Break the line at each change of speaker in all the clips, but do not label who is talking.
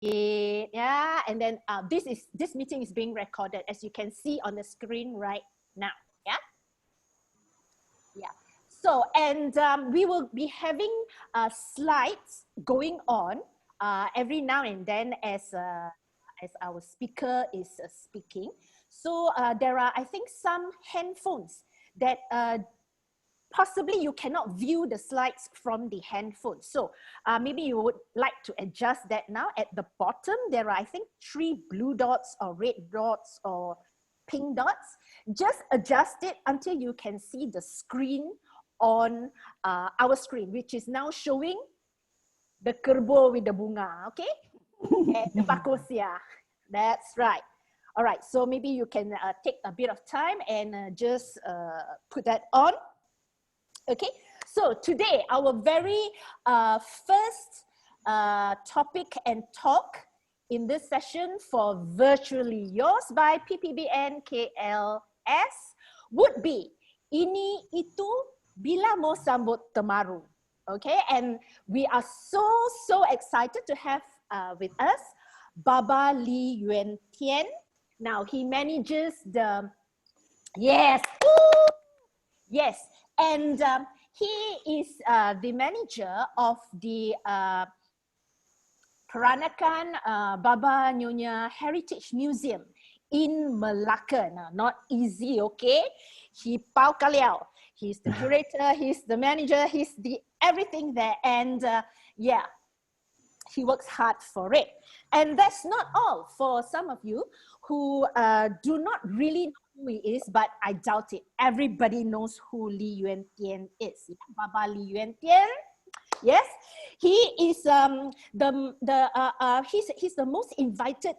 Yeah, and then this meeting is being recorded, as you can see on the screen right now. Yeah, yeah. So, and we will be having slides going on every now and then as our speaker is speaking. So there are, I think, some handphones that possibly you cannot view the slides from the handphone. So maybe you would like to adjust that now. At the bottom, there are, I think, 3 blue dots or red dots or pink dots. Just adjust it until you can see the screen on our screen, which is now showing the kerbau with the bunga, okay? And the bakosia. That's right. All right, so maybe you can take a bit of time and just put that on. Okay, so today our very first topic and talk in this session for Virtually Yours by PPBNKLS would be Ini Itu Bila Mau Sambut Temaru. Okay, and we are so excited to have with us Baba Li Yuan Tian. Now he manages the, yes, yes, and he is the manager of the Peranakan Baba Nyonya Heritage Museum in Melaka. Now, not easy, okay? He pau kaliao. He's the curator, he's the manager, he's the everything there, and yeah, he works hard for it. And that's not all. For some of you who do not really know who he is, but I doubt it, everybody knows who Li Yuan Tian is. Baba Li Yuan Tian. Yes, he is he's the most invited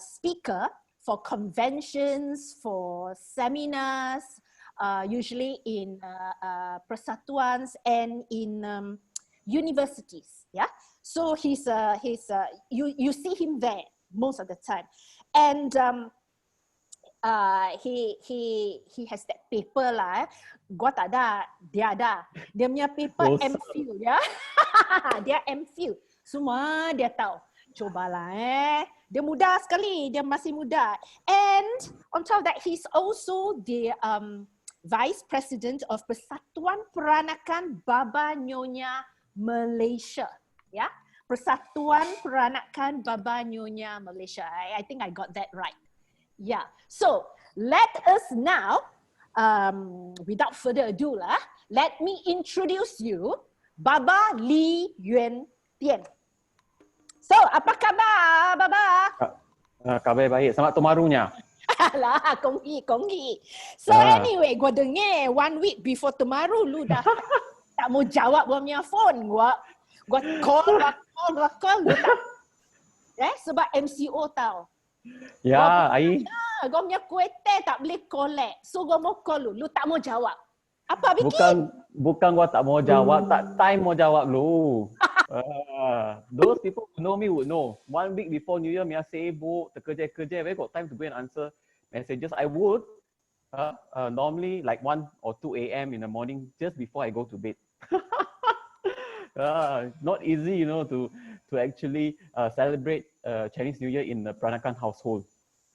speaker for conventions, for seminars, usually in persatuans and in universities. Yeah, so you see him there most of the time, and he has that paper lah. Gua tak ada, dia ada. Dia punya paper MPhil ya. Dia MPhil. Semua dia tahu. Cobalah Dia muda sekali, dia masih muda. And on top of that, he's also the Vice President of Persatuan Peranakan Baba Nyonya Malaysia. Yeah, Persatuan Peranakan Baba Nyonya Malaysia. I think I got that right. Yeah, so let us now, without further ado lah, let me introduce you Baba Li Yuan Tian. So, apa khabar, Baba?
Khabar baik. Selamat Temarunya.
Alah, konghi. So anyway, gua dengar 1 week before Temaru, lu dah tak mau jawab gua punya phone. Gua call, lu tak. Sebab MCO tau.
Ya,
Gua punya kuete tak boleh collect. So gua mau call lu tak mau jawab. Apa bikin?
Bukan gua tak mau jawab, tak time mau jawab lu. Those people who know me would know. 1 week before New Year, Mia sibuk, terkerja, where got time to go and answer messages. I would normally like 1 or 2 a.m. in the morning, just before I go to bed. Not easy, you know, to actually celebrate Chinese New Year in the Peranakan household.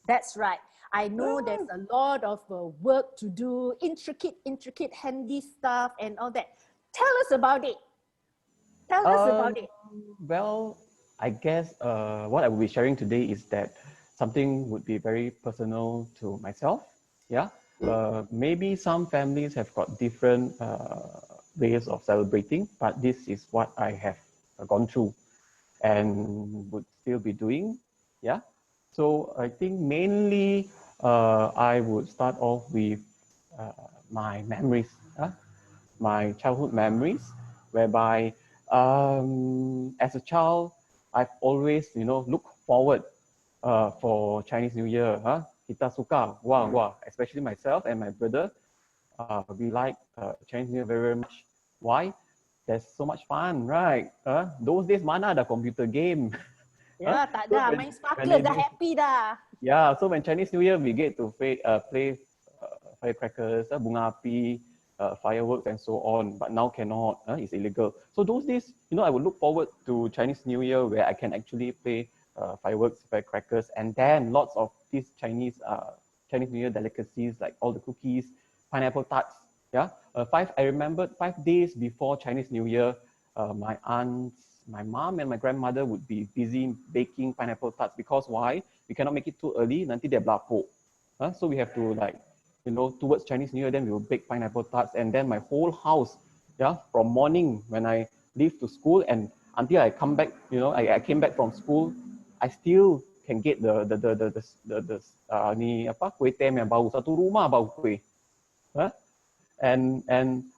That's right. I know there's a lot of work to do, intricate handy stuff and all that. Tell us about it. Tell us about it.
Well, I guess what I will be sharing today is that something would be very personal to myself. Yeah. Maybe some families have got different ways of celebrating, but this is what I have gone through and would still be doing. Yeah. So I think mainly I would start off with my memories, my childhood memories, whereby as a child, I've always, you know, looked forward for Chinese New Year. Kita suka, wah, especially myself and my brother. We like Chinese New Year very much. Why? There's so much fun, right? Those days mana ada computer game.
Ya, tak ada. Main sparkler dah happy dah.
Yeah, so when Chinese New Year, we get to play firecrackers, bunga api, fireworks and so on. But now cannot, it's illegal. So those days, you know, I would look forward to Chinese New Year where I can actually play fireworks, firecrackers, and then lots of these Chinese New Year delicacies like all the cookies, pineapple tarts. Yeah, I remembered 5 days before Chinese New Year, my aunts, my mom, and my grandmother would be busy baking pineapple tarts because why? We cannot make it too early. Nanti dia berlapuk. So we have to like, towards Chinese New Year, then we will bake pineapple tarts, and then my whole house, yeah, from morning when I leave to school and until I come back, I came back from school, I still can get ni apa kuih tem yang bau satu rumah bau kuih. And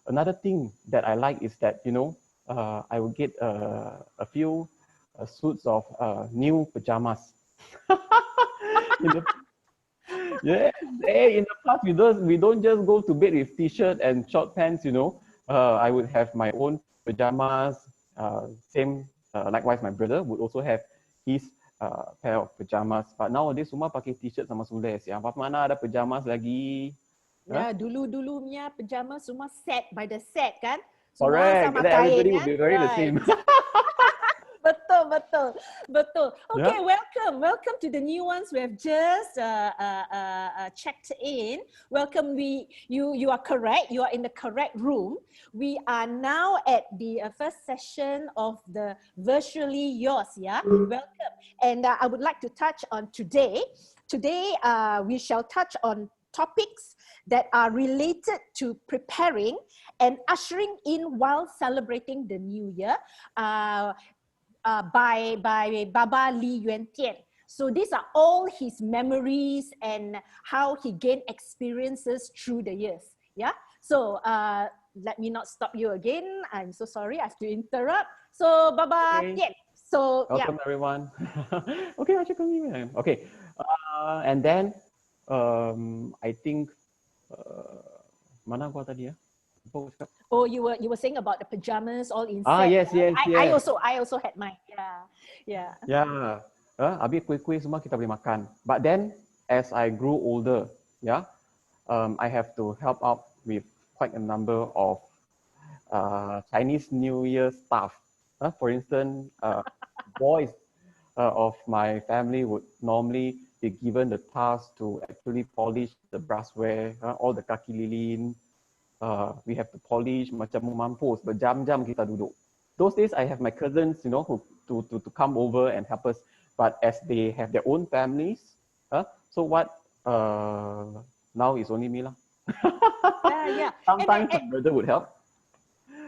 another thing that I like is that I will get a few suits of new pajamas. Yeah, hey, in the past we don't just go to bed with t-shirt and short pants. I would have my own pajamas. Same, likewise, my brother would also have his pair of pajamas. But nowadays semua pakai t-shirt sama sules. Ya, mana ada pajamas lagi?
Ya, dulu-dulunya pajama semua set by the set kan? Semua
Correct.
sama
Then
kain
everybody
kan?
would be wearing the same.
Betul. Okay,
Yeah.
welcome to the new ones who have just checked in. Welcome. You are correct. You are in the correct room. We are now at the first session of the virtually yours. Yeah, welcome. And I would like to touch on today. Today, we shall touch on topics that are related to preparing and ushering in while celebrating the new year. By Baba Li Yuantian. So these are all his memories and how he gained experiences through the years. Yeah. So let me not stop you again. I'm so sorry. I have to interrupt. So Baba Tian. So
welcome everyone. Okay, okay. And then I think mana gua tadi ya?
Oh, you were saying about the pajamas all in set.
Yes.
I also had mine. Yeah.
Habis kuih-kuih semua kita boleh makan. But then as I grew older, I have to help out with quite a number of Chinese New Year stuff. For instance, boys of my family would normally be given the task to actually polish the brassware, all the kaki lilin. We have to polish macam mampus, berjam-jam kita duduk. Those days I have my cousins, who to come over and help us. But as they have their own families, so what? Now it's only me lah.
Yeah.
Sometimes my brother would help.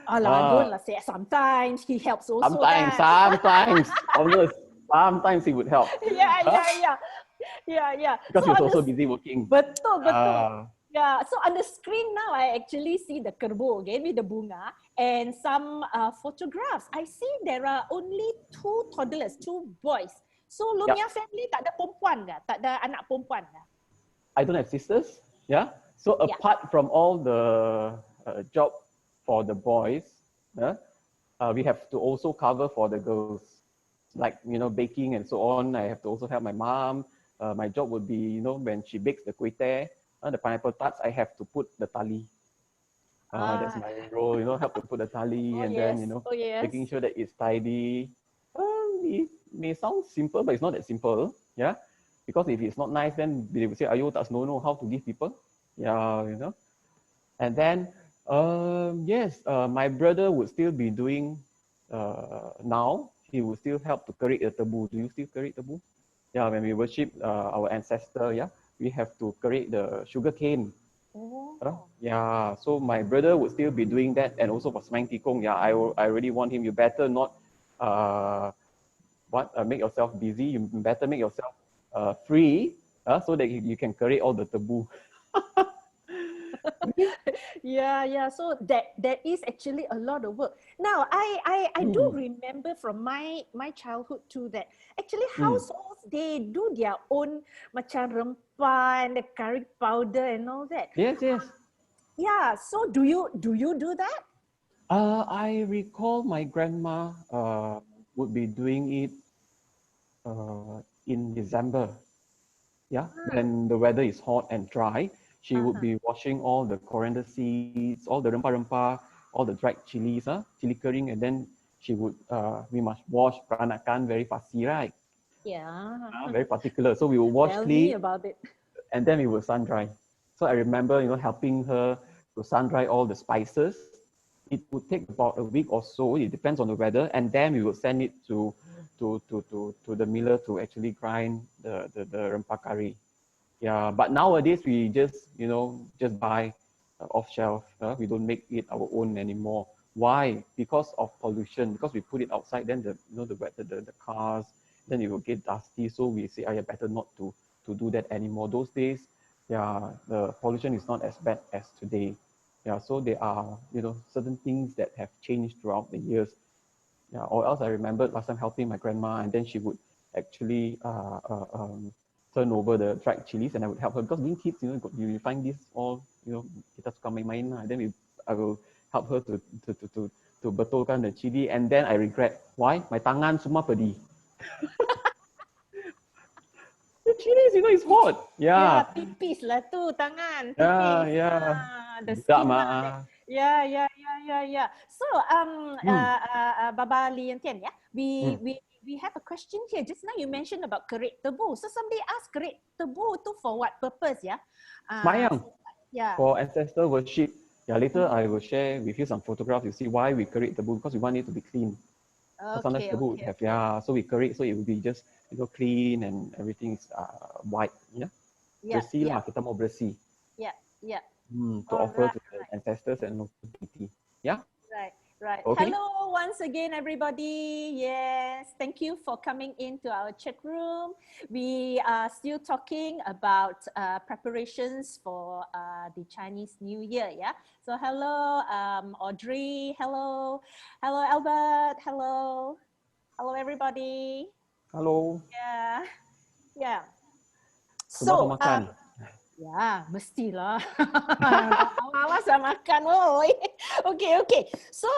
Don't say sometimes he helps also.
Sometimes, honest. Sometimes he would help.
Yeah.
Because
so
he was also busy working.
Betul. Yeah, so on the screen now, I actually see the kerbo again with the bunga and some photographs. I see there are only 2 toddlers, 2 boys. So, Lumia family tak ada perempuan ke? Tak ada anak perempuan ke?
I don't have sisters. Yeah. So apart from all the job for the boys, we have to also cover for the girls, like baking and so on. I have to also help my mom. My job would be when she bakes the kuih teh, the pineapple tarts, I have to put the tali. That's my role, help to put the tali then, making sure that it's tidy. It may sound simple, but it's not that simple. Yeah. Because if it's not nice, then they will say, ayo, tak know how to give people. Yeah, And then, my brother would still be doing, now, he will still help to create the tebu. Do you still create tebu? Yeah, when we worship our ancestor, we have to create the sugar cane. So my brother would still be doing that, and also for semang tikong. I really want him. You better not make yourself busy. You better make yourself free, so that you can create all the tebu.
Yeah. So there is actually a lot of work. Now, I do remember from my childhood too that actually households, they do their own macam rempah and the curry powder and all that.
Yes.
Yeah. So do you do that?
I recall my grandma would be doing it in December. When the weather is hot and dry. She would be washing all the coriander seeds, all the rempah-rempah, all the dried chili kering, and then she would, we must wash peranakan very fussy, right?
Yeah.
Very particular. So we will wash,
Tell
clean,
me about it.
and then we will sun dry. So I remember, helping her to sun dry all the spices. It would take about a week or so. It depends on the weather, and then we will send it to the miller to actually grind the rempah curry. Yeah, but nowadays we just buy off shelf. We don't make it our own anymore. Why? Because of pollution. Because we put it outside, then the cars, then it will get dusty. So we say, yeah, better not to do that anymore. Those days, yeah, the pollution is not as bad as today. Yeah, so there are certain things that have changed throughout the years. Yeah, or else I remember last time helping my grandma, and then she would actually turn over the dried chilies, and I would help her because being kids, you find this all, kita suka main-main lah. Then I will help her to betulkan the chili, and then I regret. Why? My tangan semua pedih. The chilies, is hot.
Ya,
Yeah.
tipis lah tu tangan,
Yeah,
tipis.
yeah.
The
Budak
skin lah.
mah.
Yeah. So, Baba Lian Tian, yeah,
Hmm.
we have a question here. Just now you mentioned about kerik tebu. So somebody asked kerik tebu tu for what purpose, yeah?
Mayang.
Yeah.
For ancestor worship. Yeah, later I will share with you some photographs. You see why we kerik tebu, because we want it to be clean. Sometimes tebu would have, so we kerik, so it will be just clean and everything is white. Yeah. Bersih lah, kita mau bersih.
Yeah.
To offer to the ancestors and also deity. Yeah.
Right.
Okay.
Hello once again, everybody. Yes, thank you for coming into our chat room. We are still talking about preparations for the Chinese New Year. Yeah. So hello, Audrey. Hello, Albert. Hello, everybody.
Hello.
Yeah.
So, makan.
Ya, mestilah. Malas nak makan, oi. Okay. So,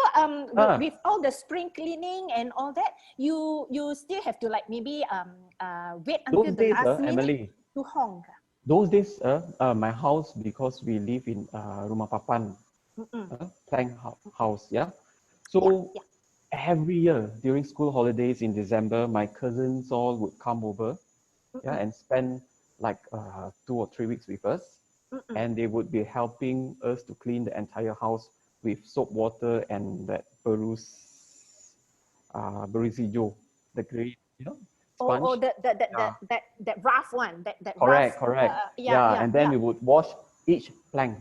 with all the spring cleaning and all that, you still have to maybe wait until
Those
the
days,
last minute
Emily,
to hong.
those days, my house, because we live in rumah papan, plank house, yeah. So every year during school holidays in December, my cousins all would come over, and spend like 2 or 3 weeks with us, and they would be helping us to clean the entire house with soap water and that berus hijau, the green, sponge.
That rough one, that
Correct.
rough.
And then we would wash each plank.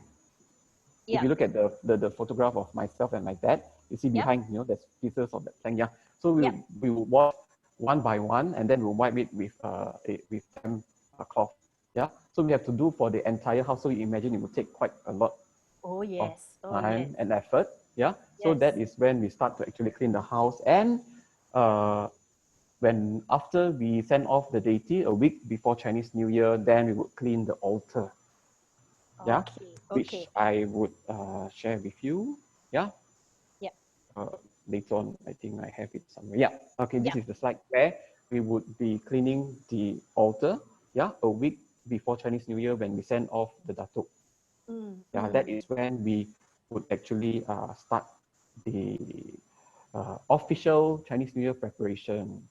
Yeah.
If you look at the photograph of myself and my dad, you see behind, there's pieces of that plank. Yeah. So we will wash one by one, and then we'll wipe it with damp cloth. Yeah. So we have to do for the entire house. So you imagine it would take quite a lot of time and effort. Yeah. So that is when we start to actually clean the house. And when after we send off the deity a week before Chinese New Year, then we would clean the altar. Yeah. Which I would share with you. Yeah. Later on, I think I have it somewhere. Yeah. Okay. This is the slide where we would be cleaning the altar. Yeah. A week before Chinese New Year, when we send off the datuk. That is when we would actually start the official Chinese New Year preparation.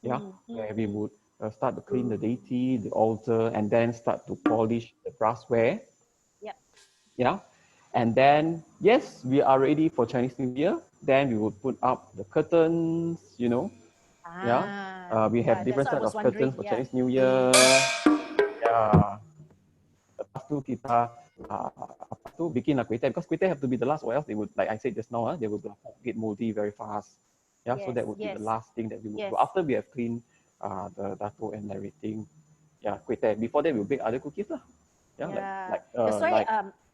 Yeah. Where we would start to clean the deity, the altar, and then start to polish the brassware. Yeah. And then, yes, we are ready for Chinese New Year. Then we would put up the curtains, we have different set of curtains for Chinese New Year. Yeah. Lepas tu kita bikin kuih teh, because kuih teh have to be the last, or else they would, like I said just now, they would get moldy very fast. Yeah, so that would be the last thing that we would do after we have cleaned the dato and everything. Yeah, kuih teh. Before that, we'll bake other cookies lah.
That's why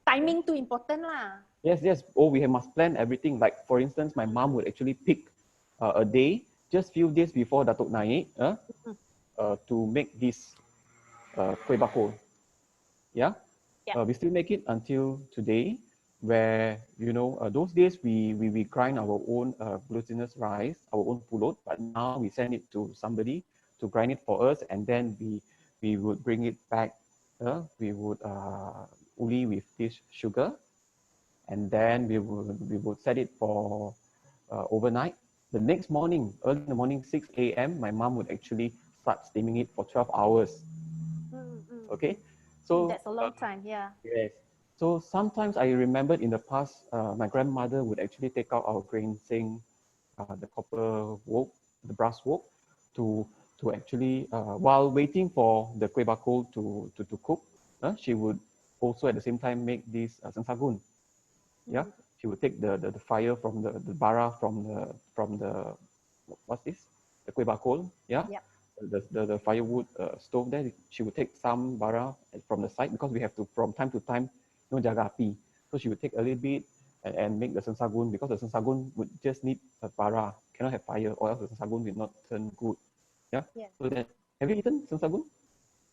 timing too important lah.
Yes. Oh, we must plan everything. Like for instance, my mom would actually pick a day, just few days before Datuk naik, to make this kuih bakul. Yeah. We still make it until today, where those days we grind our own glutinous rice, our own pulut, but now we send it to somebody to grind it for us, and then we would bring it back. We would uli with this sugar, and then we would set it for overnight. The next morning, early in the morning, 6 a.m., my mom would actually start steaming it for 12 hours. Okay, so
that's a long time. Yeah.
yes. So sometimes I remembered in the past, my grandmother would actually take out our grain sing, the copper wok, the brass wok, to actually while waiting for the kueh bakul to cook, she would also at the same time make this sensagun. Yeah, she would take the fire from the bara from the what's this? The kueh bakul. Yeah,
Yep.
the firewood stove there. She would take some bara from the side because we have to from time to time, jaga api. So she would take a little bit and make the sensagun because the sensagun would just need a bara, cannot have fire, or else the sensagun will not turn good. Yeah.
Yeah.
So that have you eaten sensagun?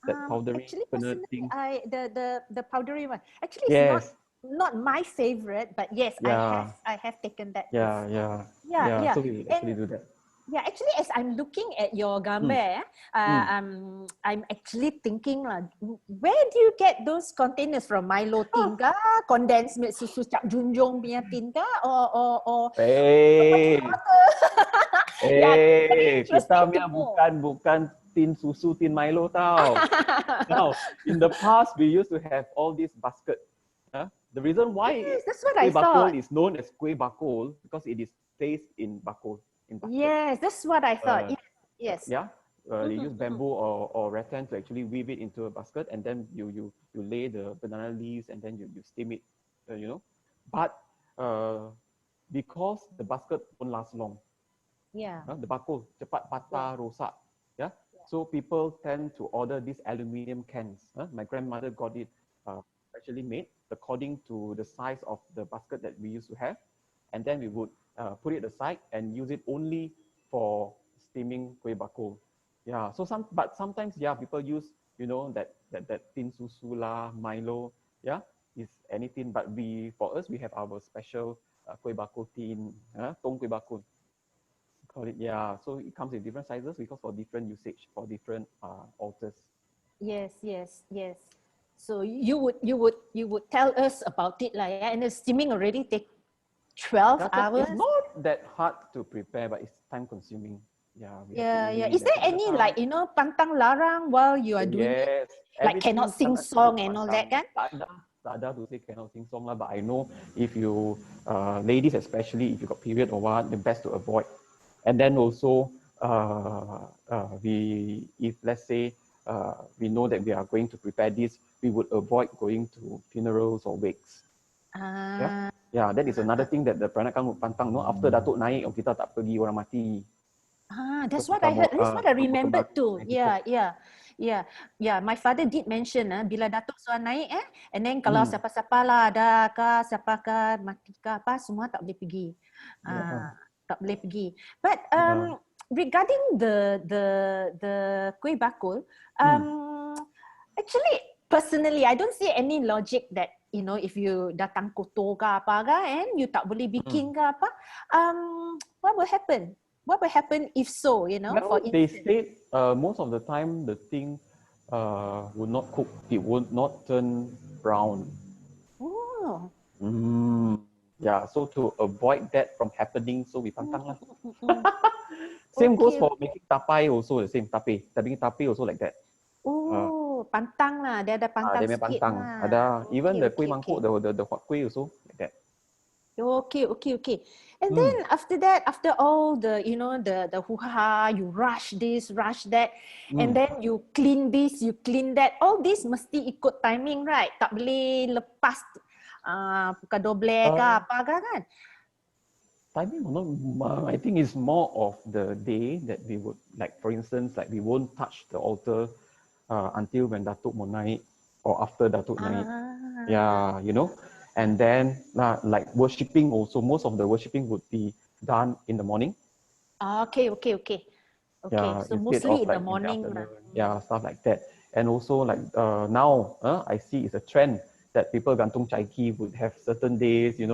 That powdery
Actually,
kinda
personally,
thing.
the powdery one. Actually, it's
Yes.
not my favorite, but yes,
Yeah.
I have taken that
Yeah.
before.
Yeah.
Yeah,
Yeah.
yeah,
So we would actually
and
do that.
yeah, actually, as I'm looking at your
Mm.
gambar,
Mm.
I'm actually thinking lah, where do you get those containers from? Milo tin kah, condensed milk susu Cap Junjung punya tin kah, or
Hey,
water? Yeah, very
kita
interesting to
punya
know.
bukan tin susu, tin Milo tau. Now, in the past, we used to have all these basket. The reason why
Yes, that's what I
kueh bakul
thought.
is known as kueh bakul because it is placed in bakul, in basket.
Yes, that's what I thought.
Uh,
Yes, yes.
yeah, you use bamboo or rattan to actually weave it into a basket, and then you lay the banana leaves, and then you steam it, But because the basket won't last long,
Yeah.
the bakul cepat
Yeah.
patah rosak, yeah. So people tend to order these aluminium cans. My grandmother got it actually made according to the size of the basket that we used to have, and then we would put it aside and use it only for steaming kueh bakul. Yeah. So but sometimes, yeah, people use that tin susu lah, Milo, yeah, is anything. But for us we have our special kueh bakul tin, tong kueh bakul. Call it, yeah. So it comes in different sizes because for different usage for different altars.
Yes, yes, yes. So you would tell us about it lah, yeah? And the steaming already take 12
It's
hours.
not that hard to prepare, but it's time consuming. Yeah, we have to
Yeah, yeah.
really
Is there
dedicate the
any like
time.
pantang larang while you are
Oh
doing it?
yes,
Like cannot
everything
sing
kena kena
song and all that
pantang.
kan?
Tak ada to say cannot sing song lah, but I know if you ladies especially if you got period or what, the best to avoid. And then also if let's say we know that we are going to prepare this, we would avoid going to funerals or wakes. Yeah,
Ah,
yeah, that is another thing that the peranakan would pantang. No, after Datuk naik, kita tak pergi orang mati.
that's
Because
what I heard. That's what I
motor
remembered
baru
too.
naik kita.
Yeah, yeah, yeah, yeah. My father did mention, bila Datuk Suan naik, and then kalau siapa-siapa lah ada kah, siapa kah mati kah apa, semua tak boleh pergi.
Yeah.
Tak boleh pergi. But
Yeah.
regarding the kuih bakul, actually personally I don't see any logic that if you datang kotor ke apa ke and you tak boleh bikin ke apa, what will happen? What will happen if so, for
Well, they
instance?
state most of the time the thing would not cook. It would not turn brown.
Oh.
Yeah, so to avoid that from happening, so we pantang lah. Same goes
Okay,
for
okay.
making tapai also the same. Tapai also like that.
Oh, pantang lah. Dia ada
Dia
pantang
punya
sikit
pantang.
lah.
Ada even
Okay,
the kuih
okay, okay.
mangkuk, the hot kuih also like that.
Okay, okay, okay. And then after that, after all the, the hoo-ha, you rush this, rush that, and then you clean this, you clean that. All this mesti ikut timing, right? Tak boleh lepas pukul 12 ke apa ke kan?
Timing, I think it's more of the day that we would, like for instance, like we won't touch the altar until when Datuk mau naik or after Datuk naik. Yeah, and then like worshipping also, most of the worshipping would be done in the morning.
Okay, okay, okay. Okay,
Yeah,
so
instead
mostly
of
in the
like in the
morning lah.
afternoon. Yeah, stuff like that. And also like now, I see it's a trend that people gantung caiki would have certain days, is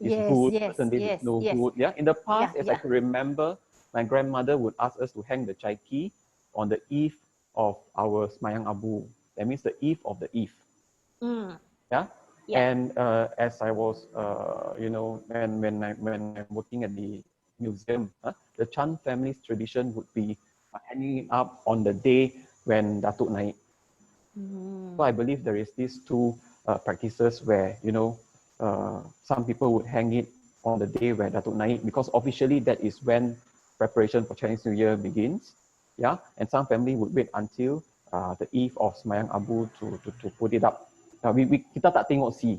Yes,
good,
yes,
certain days is
yes,
no
yes.
good. Yeah, in the
Yeah,
past, as I
yeah.
could remember, my grandmother would ask us to hang the caiki on the eve of our Semayang Abu. That means the eve of the eve. Yeah.
Yeah.
And as I was, when I'm working at the museum, the Chan family's tradition would be hanging it up on the day when Datuk naik. So I believe there is these two practices where, you know, some people would hang it on the day where Datuk naik, because officially that is when preparation for Chinese New Year begins. Yeah, and some family would wait until the eve of Semayang Abu to put it up. Kita tak tengok see.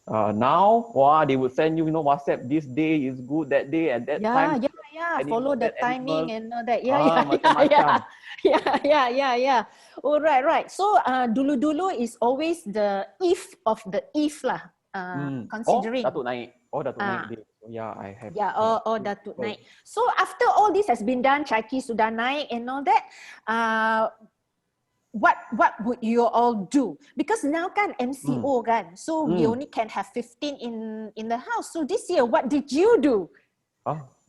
Now, wow, they would send you, you know, WhatsApp, this day is good, that day, at that time.
Follow the
that
timing
animal,
and all that.
macam-macam.
Yeah. Oh, right. So, dulu-dulu is always the eve of the eve lah. Considering.
Datuk naik. Datuk naik day. So, yeah, I have.
Yeah, Datuk naik. So, after all this has been done, Chaiki sudah naik and all that, what would you all do? Because now kan MCO kan, so we only can have 15 in the house. So this year, what did you do?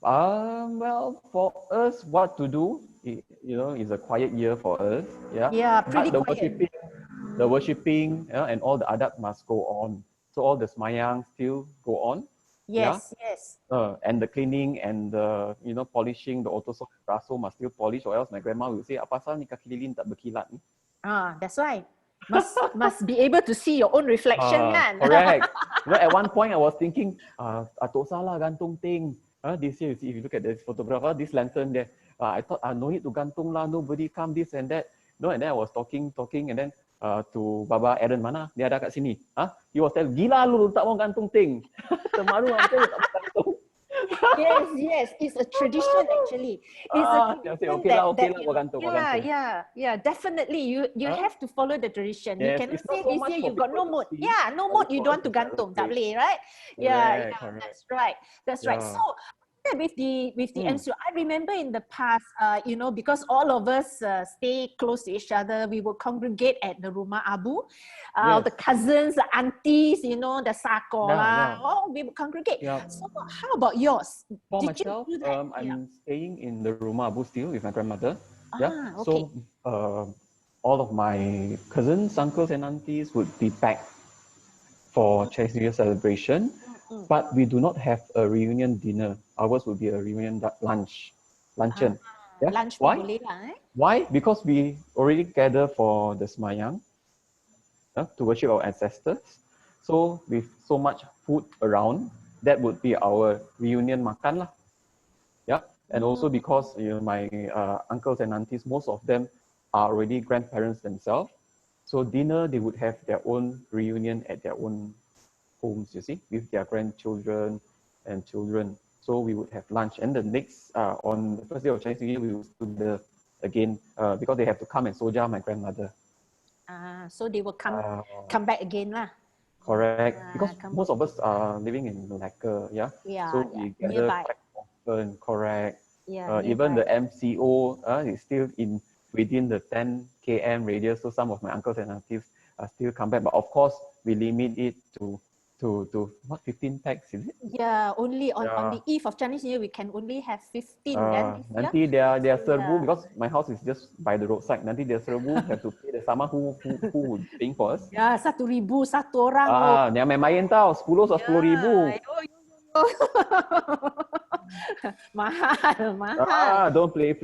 Well, for us, what to do, you know, is a quiet year for us.
Yeah, pretty
but
quiet.
the worshipping, and all the adab must go on. So all the semayang still go on.
Yes.
And the cleaning and the, you know, polishing, the autosol brasso must still polish, or else my grandma will say, apa pasal ni kaki lilin tak berkilat ni?
That's why. Must be able to see your own reflection kan?
Correct. You know, at one point I was thinking, tak salah gantung ting. This year, you see, if you look at this photograph, this lantern there, I thought, no need to gantung lah, nobody come, this and that. No, and then I was talking, and then to Baba Aaron, mana? Dia ada kat sini. He was telling, gila lu tak mau gantung ting. Temaru apa tak mau gantung.
Yes, it's a tradition actually. It's a tradition
okay lah, mau gantung.
Yeah, definitely. You have to follow the tradition.
Yes,
you cannot
say
so this year you got no mood. Yeah, no mood, you don't want to gantung, tak boleh, right? Yeah, that's right. So with the MCO, I remember in the past, you know, because all of us stay close to each other, we would congregate at the Rumah Abu. The cousins, the aunties, you know, the sakola, we would congregate. So how about yours?
For
Did
myself,
you do that?
I'm staying in the Rumah Abu still with my grandmother.
Okay.
So all of my cousins, uncles and aunties would be back for Chinese New Year celebration. But we do not have a reunion dinner. Ours will be a reunion luncheon.
Lunch
Why?
boleh lah,
Why? Because we already gather for the semayang to worship our ancestors. So with so much food around, that would be our reunion makan lah. And also because, you know, my uncles and aunties, most of them are already grandparents themselves. So dinner, they would have their own reunion at their own homes, you see, with their grandchildren and children. So we would have lunch, and the next on the first day of Chinese New Year, we will do the again because they have to come and soja my grandmother.
So they will come back again lah.
Correct, because most of us are living in Malacca, so we gather quite often. Correct. Even the MCO is still within the 10 km radius. So some of my uncles and aunties still come back, but of course we limit it to what, 15 packs, is it?
Yeah, only on the eve of Chinese New Year we can only have 15.
Nanti dia serbu, because my house is just by the roadside. Nanti dia serbu, have to pay the sama who would paying for us.
1,000 satu orang.
Dia main-main tau, 10 atau 10,000.
mahal.
Don't play.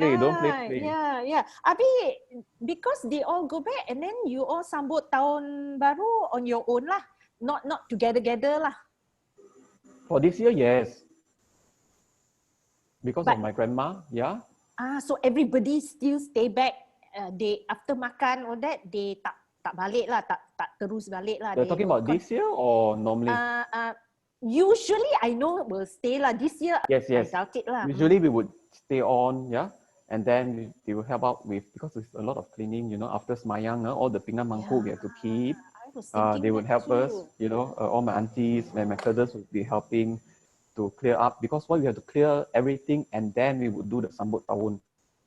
Yeah. Abi, because they all go back and then you all sambut tahun baru on your own lah. Not together lah.
For this year, yes. Because of my grandma,
so everybody still stay back. They after makan all that, they tak balik lah, tak terus balik lah.
You're talking about this year or normally?
Usually I know will stay lah. This year,
yes.
I doubt it lah.
Usually we would stay on, and then they will help out with, because there's a lot of cleaning, you know, after semayang, all the pinggan mangkuk we have to keep. They would help us, you know, all my aunties and my cousins would be helping to clear up, because we have to clear everything and then we would do the sambut tahun.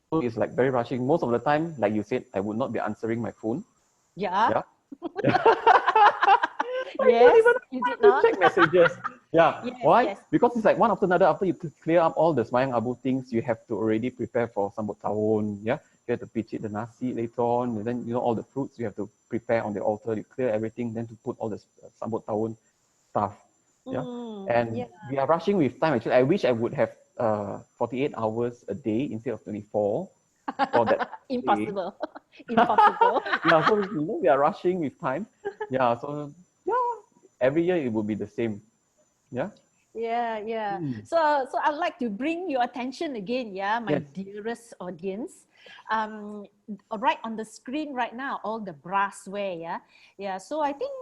So it's like very rushing. Most of the time, like you said, I would not be answering my phone.
Yes,
you did not check messages. Why? Yes. Because it's like one after another. After you clear up all the semayang abu things, you have to already prepare for sambut tahun. You have to pitch it the nasi later on, and then, you know, all the fruits you have to prepare on the altar. You clear everything, then to put all the sambut tahun stuff. We are rushing with time. Actually, I wish I would have 48 hours a day instead of 24. for that day.
Impossible. Impossible.
Yeah, so you know we are rushing with time. Yeah, so yeah, every year it will be the same. Yeah.
Yeah, yeah.
Mm.
So I'd like to bring your attention again, yeah, my
Yes.
dearest audience. Right on the screen right now, all the brassware, yeah. Yeah. So I think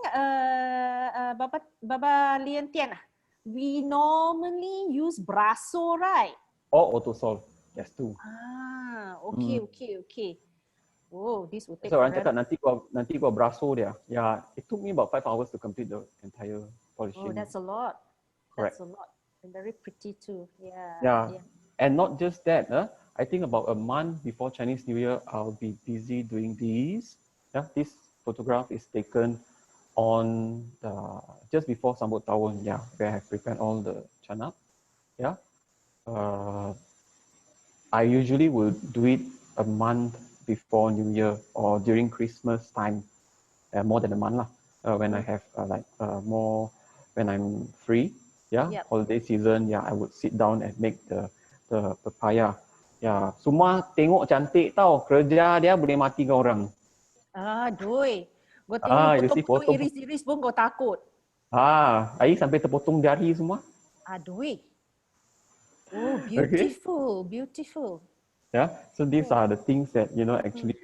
Baba Lian Tian, we normally use brasso, right?
Or auto solve. Yes, too.
Okay, okay, okay. Oh, this will take
So orang
forever.
cakap nanti gua brasso dia. Yeah, it took me about 5 hours to complete the entire
Oh,
polishing.
that's a lot.
Correct.
That's a lot. And very pretty too. Yeah.
Yeah.
Yeah.
And not just that, I think about a month before Chinese New Year, I'll be busy doing these. Yeah, this photograph is taken on just before Sambut Tahun. Yeah, where I have prepared all the chanap. Yeah. I usually will do it a month before New Year or during Christmas time, more than a month lah. When I have more, when I'm free, yeah,
Yep.
holiday season, yeah, I would sit down and make the papaya. Yeah, semua tengok cantik tau, kerja dia boleh mati kau orang.
Aduh. Gua tengok lu
You see
potong-potong
potong.
iris-iris pun kau takut.
Air sampai terpotong jari semua.
Aduh. Oh,
Okay.
beautiful, beautiful.
Yeah, so these are the things that actually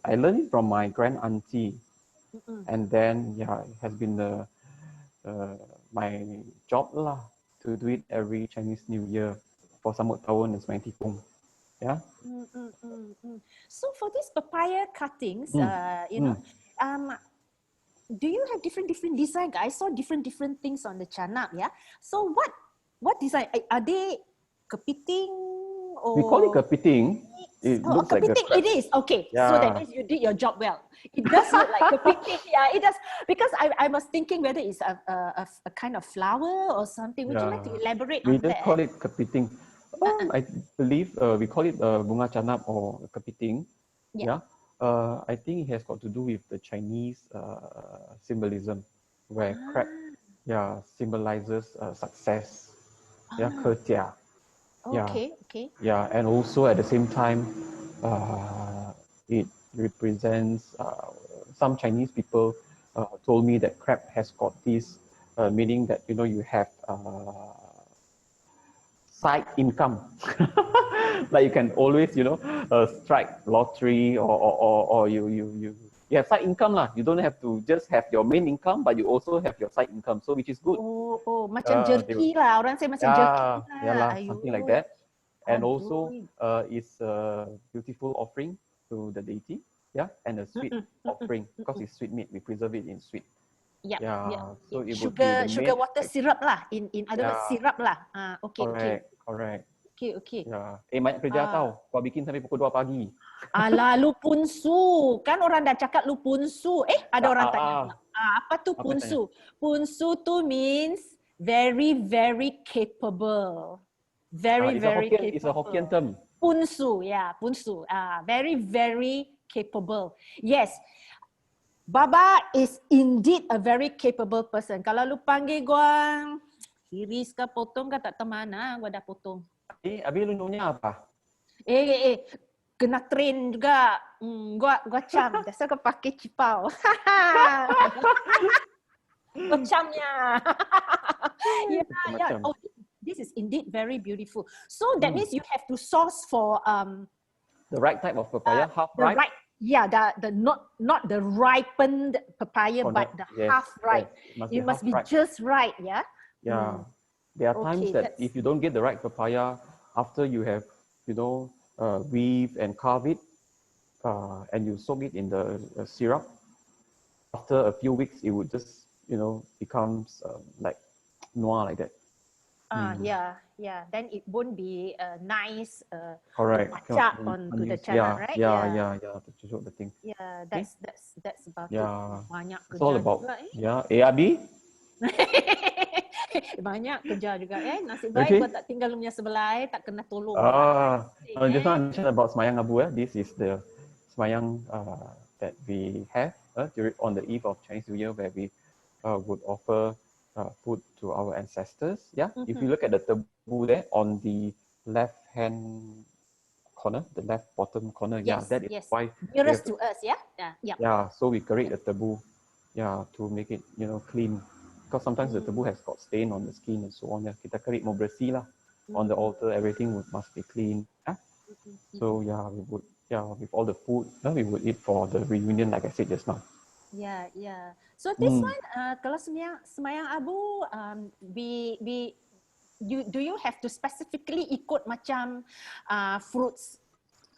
I learned it from my grand auntie, and then yeah, it has been my job lah to do it every Chinese New Year for Sambut Tahun dan Sembilan Tikung. Yeah.
So for these papaya cuttings, do you have different design? I saw different things on the chanap. Yeah. So what design are they? Kepiting or
We call it kepiting. It looks like a
kepiting.
crab.
It is okay.
Yeah.
So that means you did your job well. It does look like kepiting. Yeah, it does. Because I was thinking whether it's a kind of flower or something. Would you like to elaborate
We
on
just
that?
call it kepiting. I believe we call it bunga chanap or kepiting. Yeah. I think it has got to do with the Chinese symbolism, where crab, symbolizes success. Yeah, 客家.
Okay, okay.
Yeah, and also at the same time, it represents some Chinese people told me that crab has got this meaning that you have side income. Like you can always strike lottery or you have side income lah. You don't have to just have your main income, but you also have your side income, so which is good.
Oh, macam jerky lah. Orang say macam jerky lah.
Yeah lah, something like that. And also,
Aduh.
it's a beautiful offering to the deity, and a sweet offering because it's sweet meat. We preserve it in sweet. So it would be the
Sugar
main.
water syrup lah. In other words, syrup lah.
Correct.
Okay.
Banyak kerja tau. Kau bikin sampai pukul 2 pagi.
Alah, lu punsu. Kan orang dah cakap lu punsu. Ada orang tanya. Apa tu punsu? Punsu tu means very, very capable. Very capable.
It's a Hokkien term.
Punsu, punsu. Very, very capable. Yes. Baba is indeed a very capable person. Kalau lu panggil gua iris ke potong ke tak temana, gua dah potong.
Habis lu nyonya apa?
Kena train juga. Gua cam. Dasar kau pakai cipau. Gua camnya. Oh, this is indeed very beautiful. So that means you have to source for
the right type of papaya, half ripe.
The not the ripened papaya, but the half ripe. It must be just right, yeah.
Yeah. There are times that if you don't get the right papaya after you have, weave and carve it, and you soak it in the syrup, after a few weeks it would just, becomes like noir like that.
Then it won't be nice.
Correct.
Onto the channel, right?
To show the thing.
Yeah, that's about it. Banyak
it's all about
juga,
Abi.
Banyak kerja juga, nasib baik gua tak tinggal punya sebelah, tak kena tolong.
Just now I mentioned about Semayang Abu. This is the Semayang that we have on the eve of Chinese New Year, where we would offer food to our ancestors. If you look at the tebu there on the left hand corner, the left bottom corner.
Yes,
that is
yes.
why
Nearest to us, yeah? Yeah.
so we create a taboo, to make it, clean. Because sometimes the taboo has got stain on the skin and so on. Yeah, kita create more bersih lah. On the altar, everything must be clean. Yeah? So we would, with all the food, we would eat for the reunion, like I said just now.
Yeah. So this one, kalau semayang abu, do you have to specifically ikut macam fruits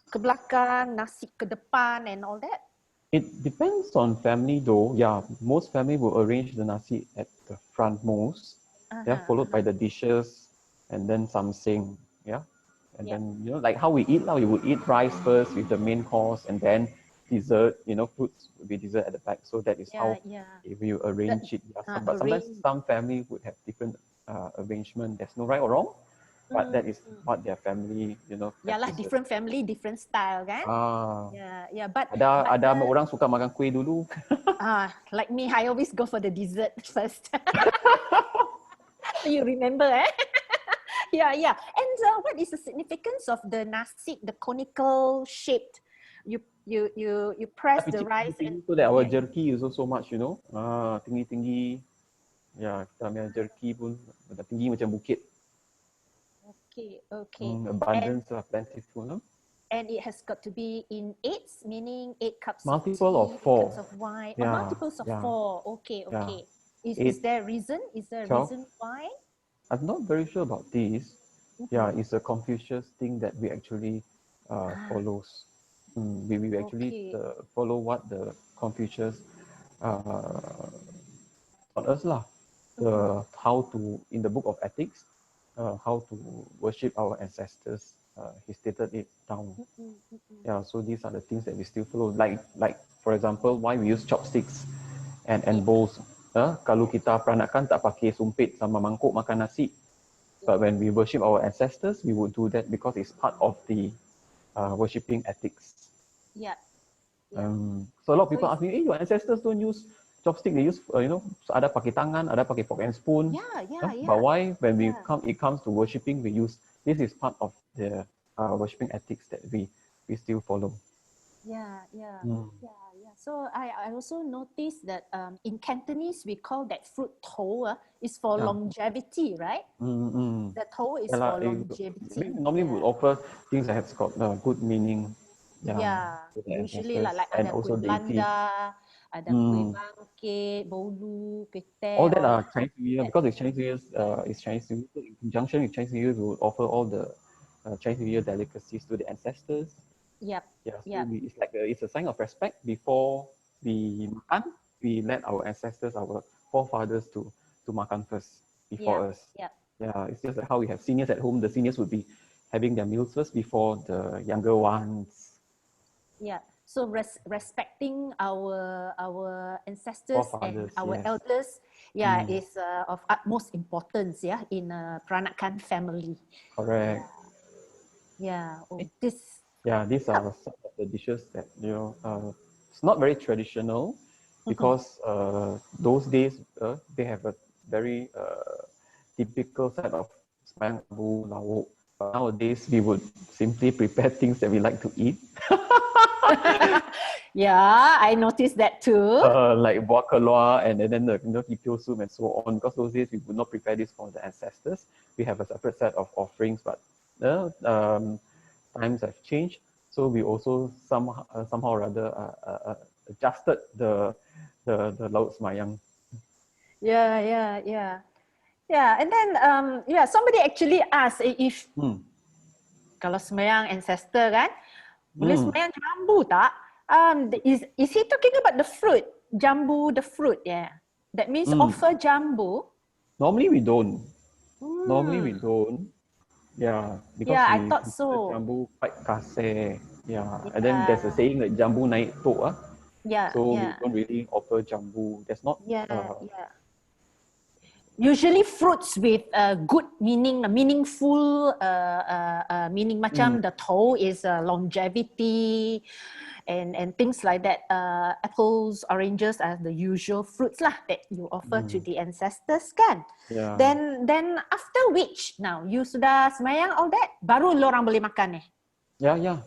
ke belakang, nasi ke depan and all that?
It depends on family though. Yeah, most family will arrange the nasi at the front most. Followed by the dishes and then something. Yeah. And then, like how we eat now, we would eat rice first with the main course and then dessert, fruits would be dessert at the back. So that is how if you arrange it. Yeah. But sometimes some family would have different arrangement. There's no right or wrong. But that is what their family,
Yalah, different family, different style, kan? Yeah. But
ada orang suka makan kuih dulu.
Like me, I always go for the dessert first. You remember, eh? Yeah. And what is the significance of the nasi, the conical shaped? You press the rice and
so that our jerky is also much, tinggi-tinggi. Ya, kita ambil jerky pun tinggi macam bukit.
Okay.
Abundance of plentiful. No?
And it has got to be in eights, meaning 8 cups
multiple
of tea,
of 4
cups of wine, multiples of 4. Okay. Is there a reason? Is there a reason why?
I'm not very sure about this. It's a Confucius thing that we actually follows. We actually follow what the Confucius taught us lah. How to, in the book of ethics, how to worship our ancestors. He stated it down. So these are the things that we still follow. Like for example, why we use chopsticks and bowls. Kalau kita peranakan tak pakai sumpit sama mangkuk makan nasi. But when we worship our ancestors, we would do that because it's part of the worshipping ethics. So a lot of people ask me, your ancestors don't use chopstick, they use, ada pakai tangan, ada pakai fork and spoon. But why, when it comes to worshipping, we use, this is part of the worshipping ethics that we still follow.
So I also noticed that in Cantonese, we call that fruit toh is for longevity, right? The toh is for longevity.
Normally we offer things that have got good meaning.
Usually like ada kuih Belanda, ada kuih bangkit, bolu, kuih.
All that are Chinese New Year, because it's Chinese New Year, it's Chinese New Year. So in conjunction with Chinese New Year, we will offer all the Chinese New Year delicacies to the ancestors. It's like it's a sign of respect. Before we makan, we let our ancestors, our forefathers to makan first before us. It's just like how we have seniors at home. The seniors would be having their meals first before the younger ones.
So respecting our ancestors and our elders, is of utmost importance, in a Peranakan family.
Correct. These are some of the dishes that it's not very traditional because those days they have a very typical set of semayang abu lauk. Nowadays we would simply prepare things that we like to eat.
I noticed that too.
Like buah keluar and then the hipio soup and so on. Because those days we would not prepare this for the ancestors. We have a separate set of offerings, but times have changed. So we also somehow or other adjusted the lauk semayang.
And then somebody actually asked if kalau semayang ancestor kan, boleh semayang jambu tak? Is he talking about the fruit? Jambu, the fruit, that means offer jambu?
Normally we don't. Because
I thought so.
Jambu quite kaseh. And then there's a saying that jambu naik tok. So we don't really offer jambu. There's not.
Usually fruits with good meaning, meaningful meaning. Macam the toe is longevity and things like that. Apples, oranges are the usual fruits lah that you offer to the ancestors kan. Then after which, now you sudah semayang all that, baru lorang boleh makan
Yeah, yeah.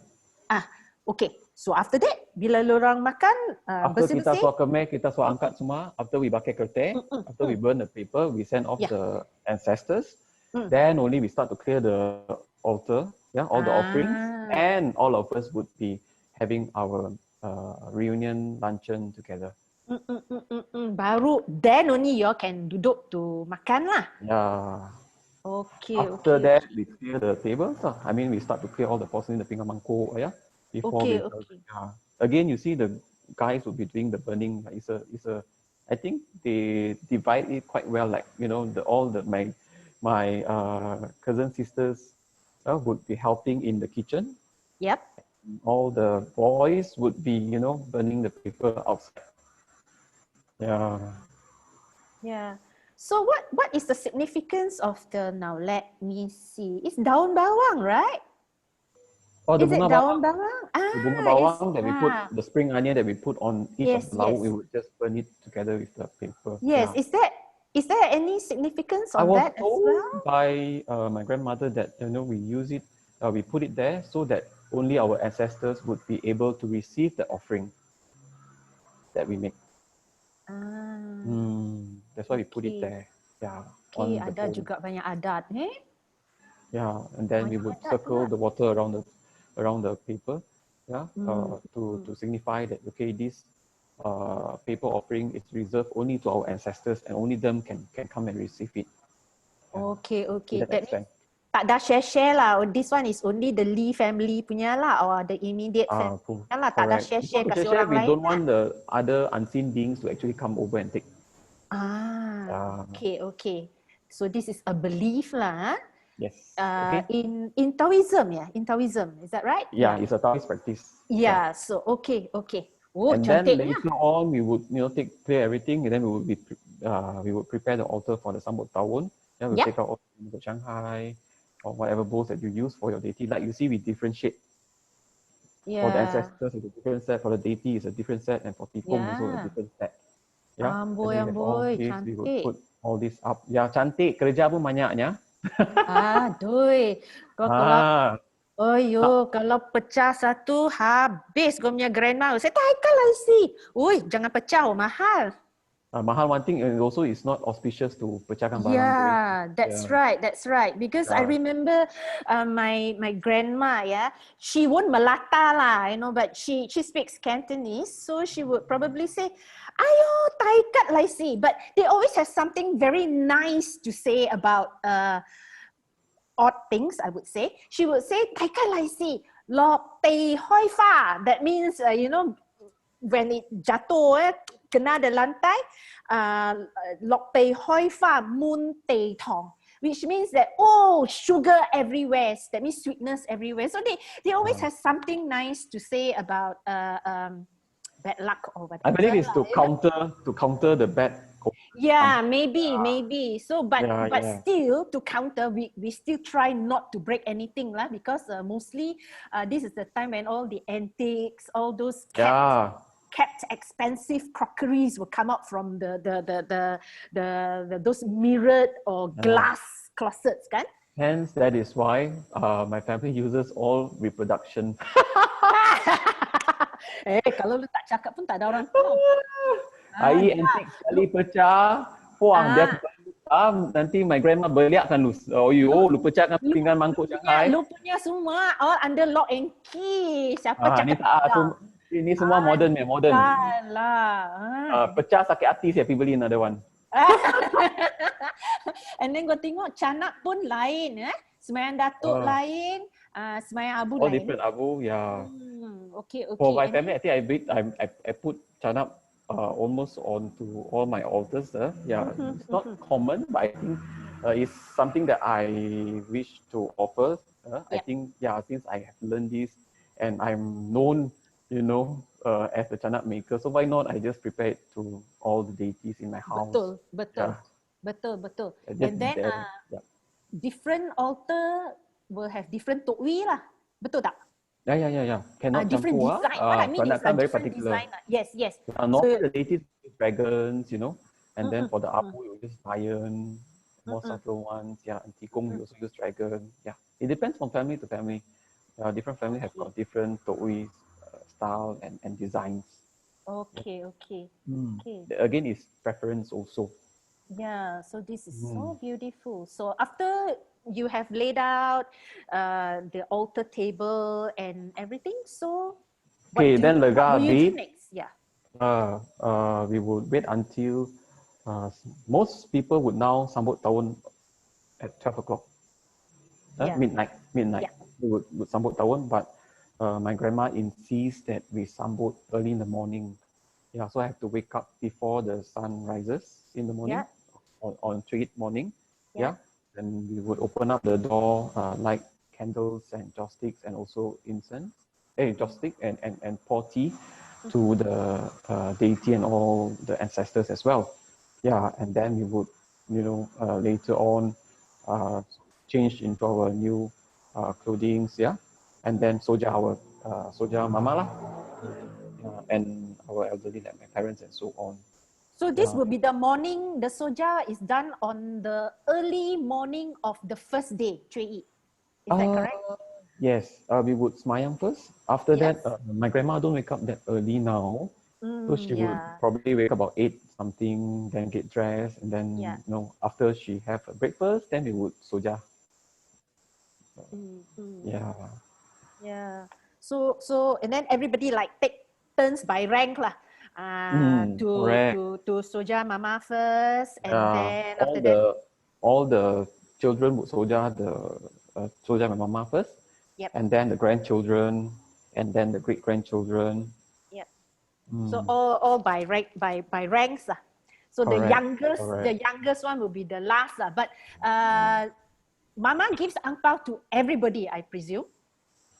Okay. So after that, bila lorang makan,
After kita
bersih-bersih.
suar kemek, kita suar angkat semua. After we bakar kertas, after we burn the paper, we send off
Yeah.
the ancestors.
Mm.
Then only we start to clear the altar, yeah, all the offerings,
Ah.
and all of us would be having our reunion luncheon together.
Baru then only you all can duduk to makan lah.
Yeah.
Okay,
After
okay,
that,
okay.
we clear the tables. I mean, we start to clear all the porcelain, the pinggan mangkok, yeah. Before
Okay,
we,
okay.
again, you see the guys will be doing the burning. I think they divide it quite well. Like my cousin sisters would be helping in the kitchen.
Yep.
All the boys would be burning the paper outside. Yeah.
Yeah. So what is the significance of now let me see. It's daun bawang, right?
Oh, the
Is it
bunga
daun
bawang.
bawang?
The bunga
It's
bawang that we put, the spring onion that we put on each of
yes,
the lauk,
yes.
we would just burn it together with the paper.
Yes.
Yeah.
Is there any significance
I
on
was
that as
told
well?
by my grandmother that we use it, we put it there so that only our ancestors would be able to receive the offering that we make. That's why we put it
Okay.
there. Yeah,
Okay,
on the
ada
pole.
juga banyak adat,
Yeah, and then we
Banyak
would
adat
circle
pula.
the water around the paper. Yeah,
Mm,
to signify that this paper offering is reserved only to our ancestors and only them can come and receive it. Yeah,
Okay,
to
okay.
that
That means
extent.
tak ada share-share lah. Oh, this one is only the Lee family punya lah, or the immediate family punya lah. Tak ada
Correct.
share-share
Because to
kasih
share,
orang
we
lain
don't
kan?
want the other unseen beings to actually come over and take.
Okay, okay. So this is a belief lah.
Yes. Okay.
In Taoism, in Taoism, is that right?
Yeah, it's a Taoist practice.
Yeah. So okay, okay. Oh,
And then
cantiknya.
later on, we would clear everything, and then we would prepare the altar for the Sambut Tawon. Then we'll
Yep.
take out all the Shanghai or whatever bowls that you use for your deity. Like you see, we differentiate. For the
Yeah.
ancestors, it's a different set. For the deity, it's a different set, and for Tikung also a
Yeah.
different set. Yeah. And
Amboi,
then with all
amboi,
this, we would
cantik.
put all this up. Ya, cantik. Kerja pun banyaknya.
Aduh, kau kalau
Ah.
oh yo, kalau pecah satu habis kau punya grandma. Saya tak lah isi. Ui, jangan pecah, mahal.
Mahal one thing, and also it's not auspicious to pecahkan barang.
Yeah, that's right, that's right. Because I
Yeah.
remember my grandma, she won't melata lah, but she speaks Cantonese, so she would probably say, "Ayo, taikat lah isi." But they always have something very nice to say about odd things, I would say. She would say, "Taikat lah isi, lo tei hoi fa." That means, when it jatuh, kena the lantai, lok tei hoi fa mun tei tong, which means that sugar everywhere. That means sweetness everywhere. So they always have something nice to say about bad luck or whatever.
I believe it's to counter the bad.
Yeah, maybe. So, but
Yeah.
still to counter, we still try not to break anything lah, because mostly this is the time when all the antiques, all those kept expensive crockeries will come out from the those mirrored or glass closets, kan?
Hence, that is why my family uses all reproduction.
Kalau lu tak cakap pun tak ada orang tahu.
Air antik sekali pecah, puang dia nanti my grandma beliakkan lu. Lu pecahkan pinggan mangkuk Shanghai.
Lu punya semua all under lock and key. Siapa cakap
ini semua modern. Pecah sakit hati saya pergi beli another one.
And then kau tengok canak pun lain, Semayang Datuk lain, Semayang Abu lain.
All different Abu, yeah.
Okay.
For my family, I think I put canak almost onto all my altars. It's not common, but I think it's something that I wish to offer. I think, since I have learned this and I'm known, as a canak maker, so why not I just prepare it to all the deities in my house.
Betul. And then different altar will have different tokwi lah. Betul tak?
Yeah. Cannot
different
campur.
design. What I mean is
very
different
particular.
design. Yes.
Normally the deities dragons, and then for the Abu you use lion, more subtle ones. And Tikung you also use dragon. Yeah, it depends from family to family. Different families have got different toys, style and designs.
Okay, okay,
Mm.
okay.
Again, it's preference also.
Yeah, so this is
Mm.
so beautiful. So after you have laid out the altar table and everything, so
Okay, then
what
lega
will you do
bit.
next? Yeah.
We would wait until most people would now sambut tahun at 12 o'clock.
Yeah.
Midnight.
Yeah.
We would sambut tahun, but my grandma insists that we sambut early in the morning. Yeah, so I have to wake up before the sun rises in the morning,
Yeah.
on 3 morning.
Yeah.
Yeah, and we would open up the door, light candles and joss sticks, and also incense, joss stick, and pour tea to the deity and all the ancestors as well. Yeah, and then we would, later on, change into our new clothing, yeah, and then soja mama lah, and our elderly like my parents and so on.
So this
Yeah.
will be the morning, the soja is done on the early morning of the first day, Chui. Is that
Uh,
correct?
yes, we would smayang first. After
Yes.
that, my grandma don't wake up that early now. So she would
Yeah.
probably wake up about 8 something, then get dressed, and then,
Yeah.
after she have a breakfast, then we would soja.
Mm, mm.
Yeah.
Yeah. So and then everybody like take turns by rank lah.
Correct.
To soja mama first, and
Yeah.
then
All
after that,
the all the children would soja my mama first,
yep,
and then the grandchildren, and then the great grandchildren.
yep. So
Mm,
all by ranks lah. So
correct.
the
Correct.
youngest one will be the last lah. But mama gives ang pao to everybody, I presume,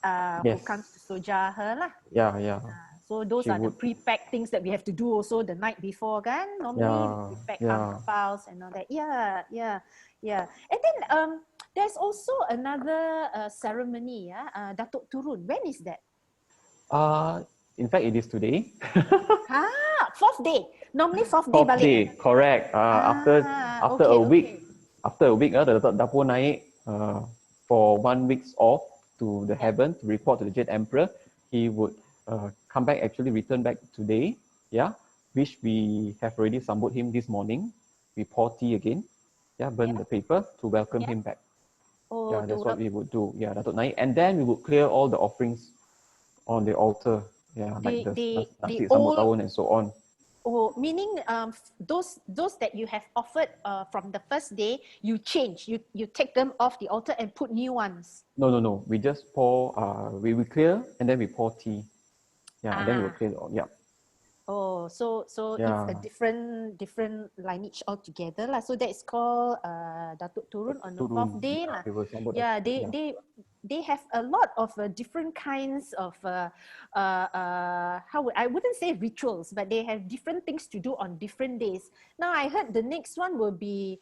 who
Yes.
comes to soja her lah.
Yeah. Yeah.
So those
She
are the
would.
pre-packed things that we have to do also the night before, kan? Normally we
Yeah.
pre-pack ang
Yeah.
paos and all that. Yeah, yeah, yeah. And then there's also another ceremony, Datuk Turun. When is that?
In fact, it is today.
Fourth day. Normally fourth day
Fourth
balik.
day, correct. After a
Okay,
week,
okay.
the dapur naik for 1 week off to the
Yeah.
heaven to report to the Jade Emperor. He would come back, actually return back today. Yeah, which we have already sambut him this morning. We pour tea again. Yeah, burn
Yeah.
the paper to welcome
Yeah.
him back.
Oh,
Yeah, that's what we would do. Yeah, Datuk Naik, and then we would clear all the offerings on the altar. Yeah, like the
the
nasi sambut
old,
tahun and so on.
meaning those that you have offered from the first day, you change, you take them off the altar and put new ones.
No. We just pour, we clear and then we pour tea. Yeah, and then we will clear. Yeah.
Oh, so it's a
Yeah.
different lineage altogether lah. So that is called Datuk Turun on the fourth
Turun.
day
Yeah,
lah.
we will sambut.
Yeah,
Yeah.
they have a lot of different kinds of I wouldn't say rituals, but they have different things to do on different days. Now I heard the next one will be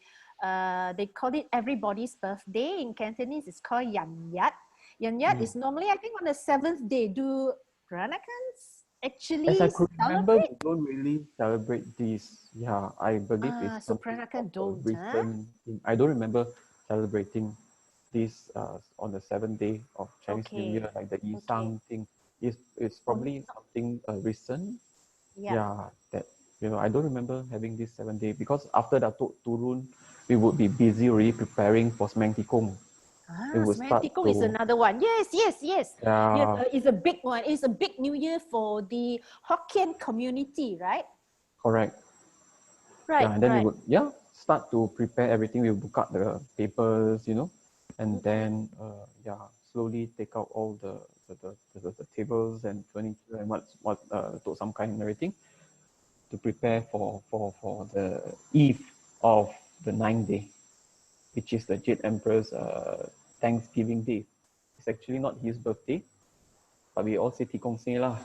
they call it everybody's birthday. In Cantonese, it's called Yan Yat. Yan Yat is normally, I think, on the seventh day. Do Peranakans actually
As I could remember,
celebrate?
we don't really celebrate this. Yeah, I believe it's
So
something
Peranakan
of a
don't, huh?
recent thing. I don't remember celebrating this on the seventh day of Chinese New
Okay,
Year, like the
okay.
Yisang thing. It's
Oh,
probably something recent.
yeah.
Yeah, that I don't remember having this 7 day because after Datuk Turun, we would be busy really preparing for Semang Tikong. It would start
Semantico is
to
another one. Yes, yes, yes. Yes,
yeah,
it's a big one. It's a big New Year for the Hokkien community, right?
correct.
Right,
Yeah, and then we
right.
would start to prepare everything. We would book up the papers, and then slowly take out all the tables and furniture and what to some kind and everything to prepare for the eve of the 9th day, which is the Jade Emperor's Thanksgiving Day. It's actually not his birthday, but we all say Tikong Se lah.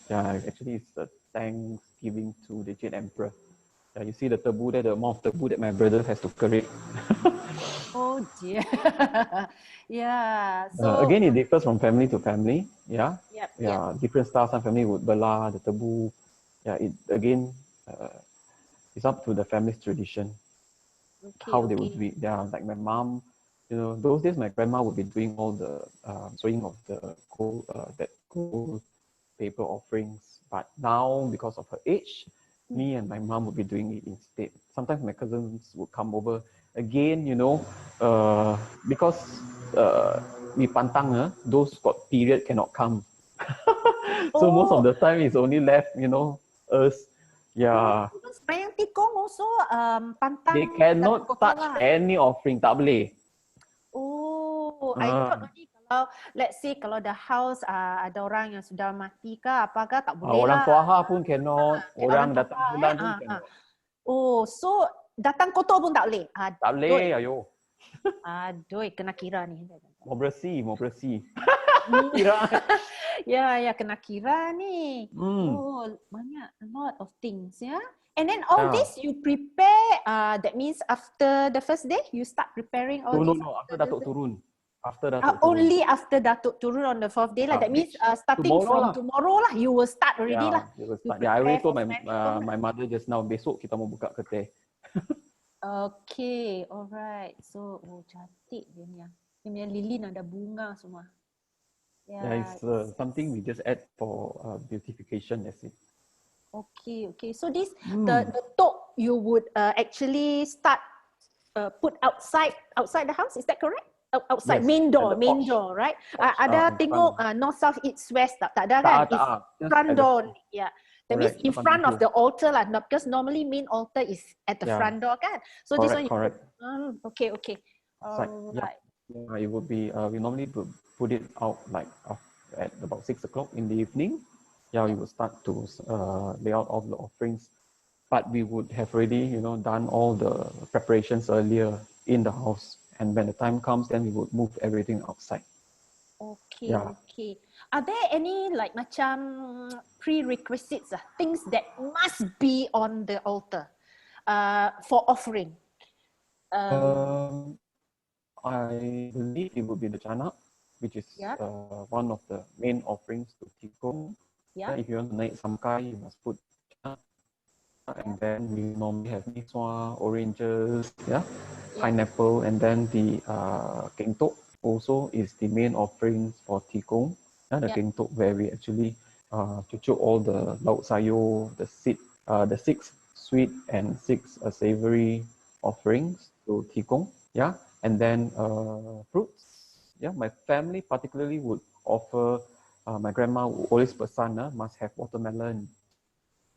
Yeah, actually it's the Thanksgiving to the Jade Emperor. Yeah, you see the tebu there, the amount of tebu that my brother has to carry.
Oh dear. Yeah. So
Again, it differs from family to family. Yeah,
yep, yep.
yeah, different styles. Some family would bela the tebu. Yeah, it again, it's up to the family's tradition
Okay,
how they would
okay.
do it. Yeah, like my mom, you know, those days my grandma would be doing all the sewing of the gold, that gold paper offerings. But now, because of her age, me and my mom would be doing it instead. Sometimes my cousins would come over again, you know, because we pantang, those got period cannot come. So most of
Oh,
the time it's only left, you know, us.
oh,
Yeah,
even sembahyang tikong also
they
pantang datang
cannot
kotor
touch
lah.
any offering, tak boleh.
Oh, I thought
Ah,
only kalau let's say kalau the house ada orang yang sudah mati ke apakah tak boleh
orang
lah.
tuaha pun cannot,
Kayak orang
orang
tua
datang bulan pun
ah.
cannot.
Oh, so datang kotor pun tak boleh.
Tak
Aduh,
boleh, ayo.
aduh, kena kira ni.
Mau bersih, mau bersih.
Hmm.
Kira.
Ya, kena kira ni.
Hmm.
Oh, banyak, a lot of things, ya. And then all
Yeah.
this you prepare, that means after the first day, you start preparing all this?
No, after Datuk turun. After Datuk turun.
Only after Datuk turun on the fourth day lah. That means starting from tomorrow lah, you will start already lah.
You will start. Yeah, I already told my mother just now, besok kita mau buka kedai.
Okay, alright. So, oh cantik dia ni. Dia punya lilin ada bunga semua.
Yeah, it's something we just add for beautification, that's it.
Okay. So this the tok you would actually start put outside the house. Is that correct? Outside,
Yes,
main door, right?
Porch,
Ada tengok north, south, east, west tak ada kan? It's front door. Yeah. That means in front of the altar lah. Because normally main altar is at the front door kan? So this one.
Correct.
Okay.
Right. Yeah, it would be. We normally put it out like at about 6 o'clock in the evening. Yeah, we would start to lay out all the offerings, but we would have already, you know, done all the preparations earlier in the house, and when the time comes, then we would move everything outside.
Okay. Are there any like macam prerequisites, things that must be on the altar for offering?
I believe it would be the chana, which is one of the main offerings to Tikong. Yeah. If you want to naik samkai, you must put chana. And then we normally have miswa, oranges, pineapple, and then the kengtok also is the main offerings for Tikong. The kengtok where we actually cucuk all the lauk sayur, the 6 sweet and 6 savory offerings to Tikong. Yeah, and then fruits. Yeah, my family particularly would offer. My grandma would always pesan must have watermelon,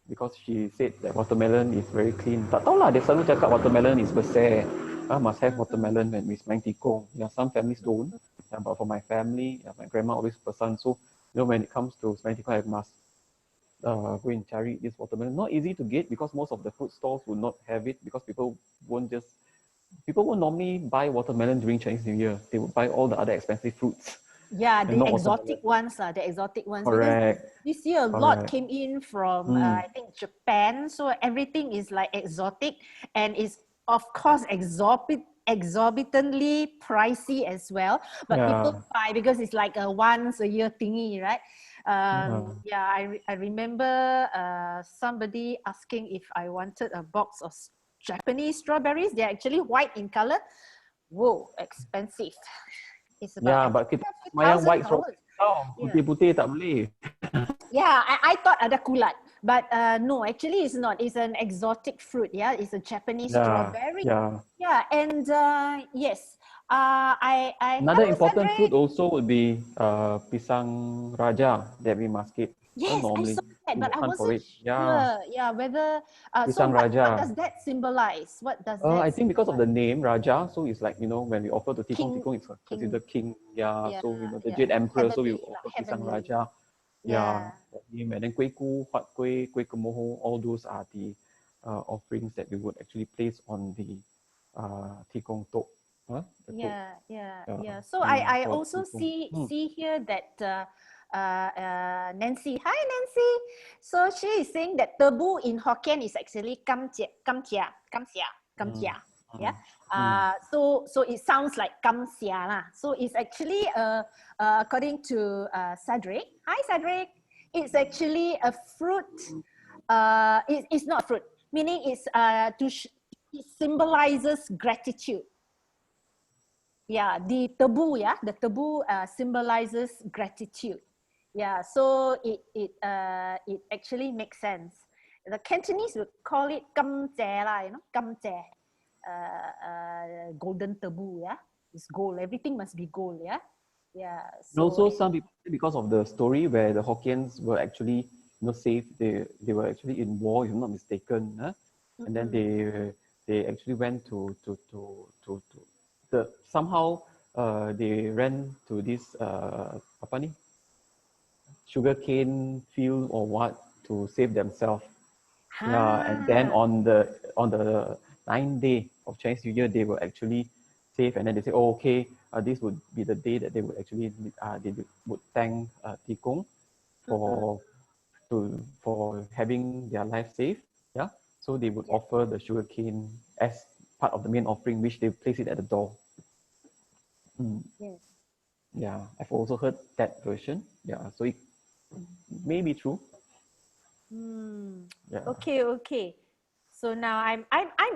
because she said that watermelon is very clean. Tak tahu lah, dia selalu cakap watermelon is bersih. Must have watermelon when we sembang tikung. Yeah, some families don't. Yeah, but for my family, my grandma always pesan. So, you know, when it comes to sembang tikung, I must go and cari this watermelon. Not easy to get because most of the fruit stalls would not have it, because people won't normally buy watermelon during Chinese New Year. They would buy all the other expensive fruits.
Yeah, the exotic ones.
Correct.
Because this year a lot came in from I think Japan, so everything is like exotic and is of course exorbitantly pricey as well. But people buy because it's like a once a year thingy, right? I remember somebody asking if I wanted a box of Japanese strawberries. They're actually white in color. Whoa, expensive. It's about
but kita mayang white strawberry putih-putih tak boleh.
Yeah, I thought ada kulat, but no, actually it's not. It's an exotic fruit. Yeah, it's a Japanese strawberry. Yeah, and yes, I
another important fruit also would be pisang raja that we must keep.
Yes,
normally,
I saw that, but I wasn't sure. Whether
pisang
what
raja.
does that symbolize? What does that?
I think because of the name Raja, so it's like, you know, when we offer to Tikong, it's considered king. So you know, the Jade Emperor, so we offer pisang raja. And then kuih ku, huat kuih, kuih kemoho, all those are the offerings that we would actually place on the Tikong tok.
So I also see here that Nancy. Hi Nancy. So she is saying that tebu in Hokkien is actually kam chia. So it sounds like kam sia lah. So it's actually according to Cedric. Hi Cedric. It's actually a fruit. It's not fruit. Meaning it's it symbolizes gratitude. Yeah, the tebu, yeah, the tebu symbolizes gratitude. Yeah, so it actually makes sense. The Cantonese would call it kam jie lah, you know, kam jie, golden tebu, yeah. It's gold. Everything must be gold, yeah. Yeah.
And
So
also some people, because of the story where the Hokkiens were actually, saved, they were actually in war, if I'm not mistaken, huh? And then they actually went to the somehow they ran to this apa ni, sugarcane field or what to save themselves. Yeah, and then
ha,
on the 9th day of Chinese New Year, they were actually safe, and then they say, oh, okay, this would be the day that they would actually would thank Tikong for for having their life saved. Yeah, so they would
yeah,
offer the sugarcane as part of the main offering, which they place it at the door. Mm,
yeah.
yeah, I've also heard that version. Yeah, so it may be true.
Hmm.
Yeah.
Okay, okay. So now I'm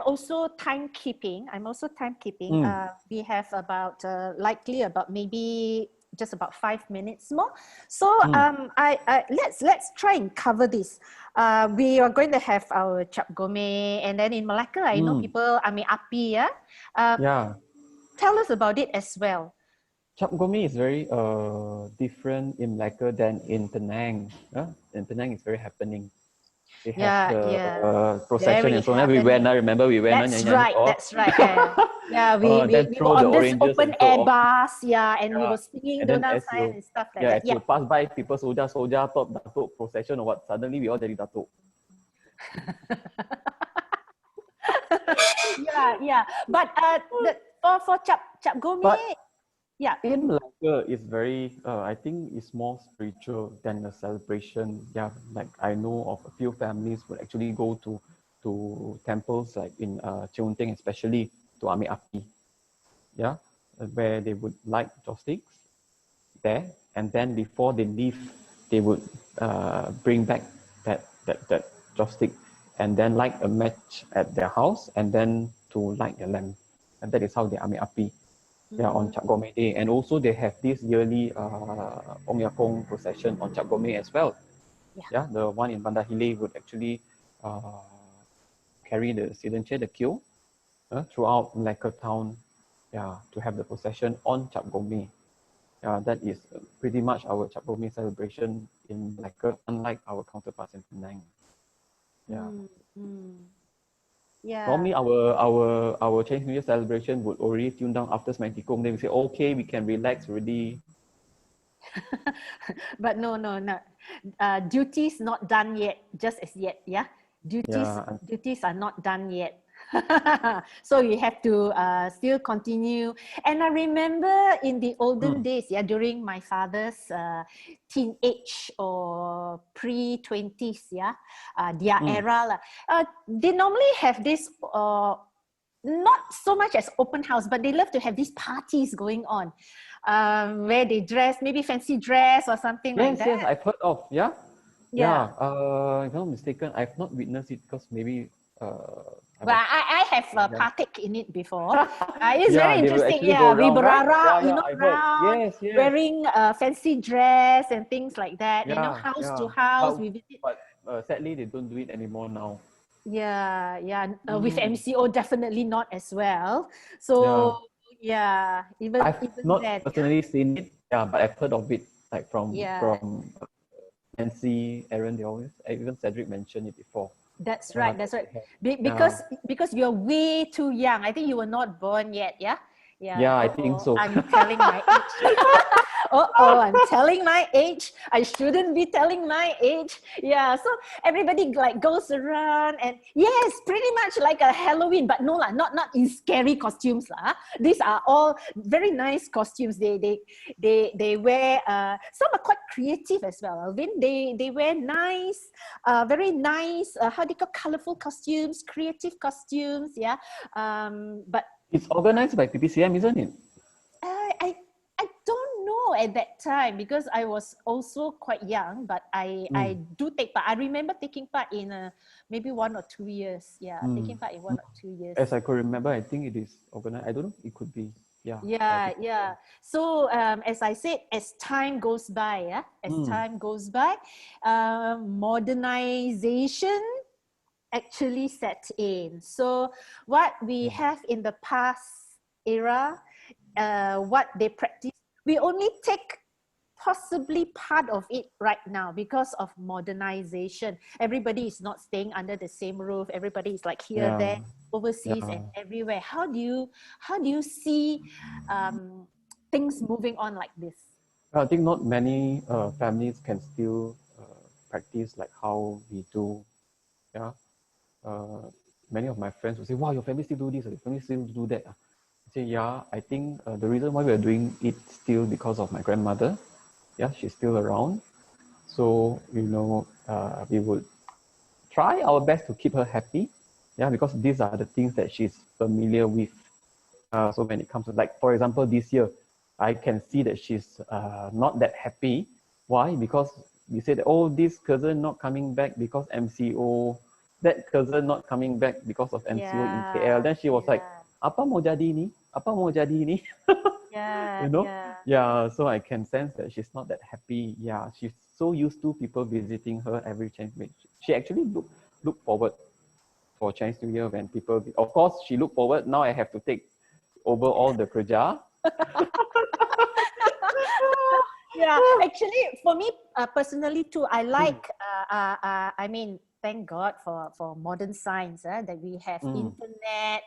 also timekeeping. I'm also timekeeping.
Mm,
We have about likely about maybe just about 5 minutes more. So
mm,
I let's try and cover this. We are going to have our cap gome, and then in Malacca, I know
mm,
people ami api, yeah. Uh,
yeah.
Tell us about it as well.
Chap Gomi is very different in Malacca than in Penang. In Penang, it's very happening. They have
Yeah,
the
yeah.
procession
Very
and so on. We went,
happening.
I remember we went,
That's right.
oh,
That's right. Yeah,
then
we were
throw the
on this
oranges
open
and so
air
on.
bus, yeah, and we
Yeah.
were singing
And then
Dona
as
Sayang
you,
and stuff like
yeah,
that.
as
Yeah.
you pass by, people soja, top datuk procession or what, suddenly we all jadi datuk.
Yeah, yeah. But for Cap Gome,
But
yeah.
in Malacca, it's very, I think it's more spiritual than a celebration. Yeah, like I know of a few families would actually go to temples like in Cheunteng, especially to Ame Api. Yeah, where they would light chopsticks there, and then before they leave, they would bring back that chopstick, and then light a match at their house, and then to light the lamp, and that is how they Ame Api. Yeah, on
Mm,
Cap Gome Day. And also they have this yearly Ong Yakong procession on Cap Gome as well.
yeah.
Yeah, the one in Bandar Hileh would actually uh, carry the Sidenche, the queue, throughout Malacca town, yeah, to have the procession on Cap Gome. That is pretty much our Cap Gome celebration in Malacca, unlike our counterparts in Penang. Yeah.
Mm, mm, yeah.
Normally, our Chinese New Year celebration would already tune down after Semang Tikong. Then we say, okay, we can relax already.
But no, no, no. Duties not done yet, just as yet, yeah. Duties
Yeah,
duties are not done yet. So you have to still continue. And I remember in the olden
mm,
days, yeah, during my father's teenage or pre-20s, yeah, their
mm.
era, they normally have this not so much as open house, but they love to have these parties going on, where they dress, maybe fancy dress or something like
Yes, yes,
that.
I've heard of. Yeah,
Yeah.
yeah. If I'm not mistaken, I've not witnessed it because maybe I
Well,
was
I have
young.
partake in it before. It's
Yeah,
very
they will
interesting.
actually go
Yeah, we
around, right?
berara,
Yeah, yeah, I heard.
around
Yes, yes.
wearing fancy dress and things like that.
Yeah,
House to
yeah.
house,
But
we visit.
but sadly, they don't do it anymore now.
Yeah, yeah. With
Mm,
MCO, definitely not as well. So
yeah,
yeah,
I've
even
not
then,
personally seen it. Yeah, but I've heard of it, like from
yeah.
from Nancy, Aaron. They always, even Cedric mentioned it before.
That's
Yeah,
right.
that
That's right.
they have. Yeah,
Because you're way too young. I think you were not born yet. Yeah. Yeah.
yeah, I think
Oh,
so.
I'm telling my age. Oh, I'm telling my age. I shouldn't be telling my age. Yeah. So everybody like goes around and yes, pretty much like a Halloween, but no lah, not in scary costumes lah. These are all very nice costumes. They wear. Some are quite creative as well. Alvin. They wear nice, very nice. How do you call colorful costumes, creative costumes? Yeah. But
It's organized by PPCM, isn't it?
I, I I don't know at that time because I was also quite young, but I
Mm,
do take part. I remember taking part in maybe 1 or 2 years. Yeah,
mm,
taking part in
mm.
1 or 2 years.
As I could remember, I think it is organized. I don't know. It could be Yeah.
Yeah. So as I said, as time goes by, modernization actually set in. So what we have in the past era, what they practice, we only take possibly part of it right now because of modernization. Everybody is not staying under the same roof. Everybody is like here, there, overseas, and everywhere. How do you see things moving on like this?
I think not many families can still practice like how we do. Yeah. Many of my friends will say, wow, your family still do this, or your family still do that. I say, yeah, I think the reason why we're doing it still because of my grandmother. Yeah, she's still around. So, we would try our best to keep her happy. Yeah, because these are the things that she's familiar with. So when it comes to, like, for example, this year, I can see that she's not that happy. Why? Because we said, oh, this cousin not coming back because MCO, that cousin not coming back because of MCO in KL. Then she was like, apa mau jadi ni? Apa mau jadi ni? Yeah, so I can sense that she's not that happy. Yeah, she's so used to people visiting her every Chinese New Year. She actually look forward for Chinese New Year when people, of course, she look forward. Now I have to take over all the kerja.
Yeah, actually, for me personally too, I like. I mean, thank God for modern science that we have internet,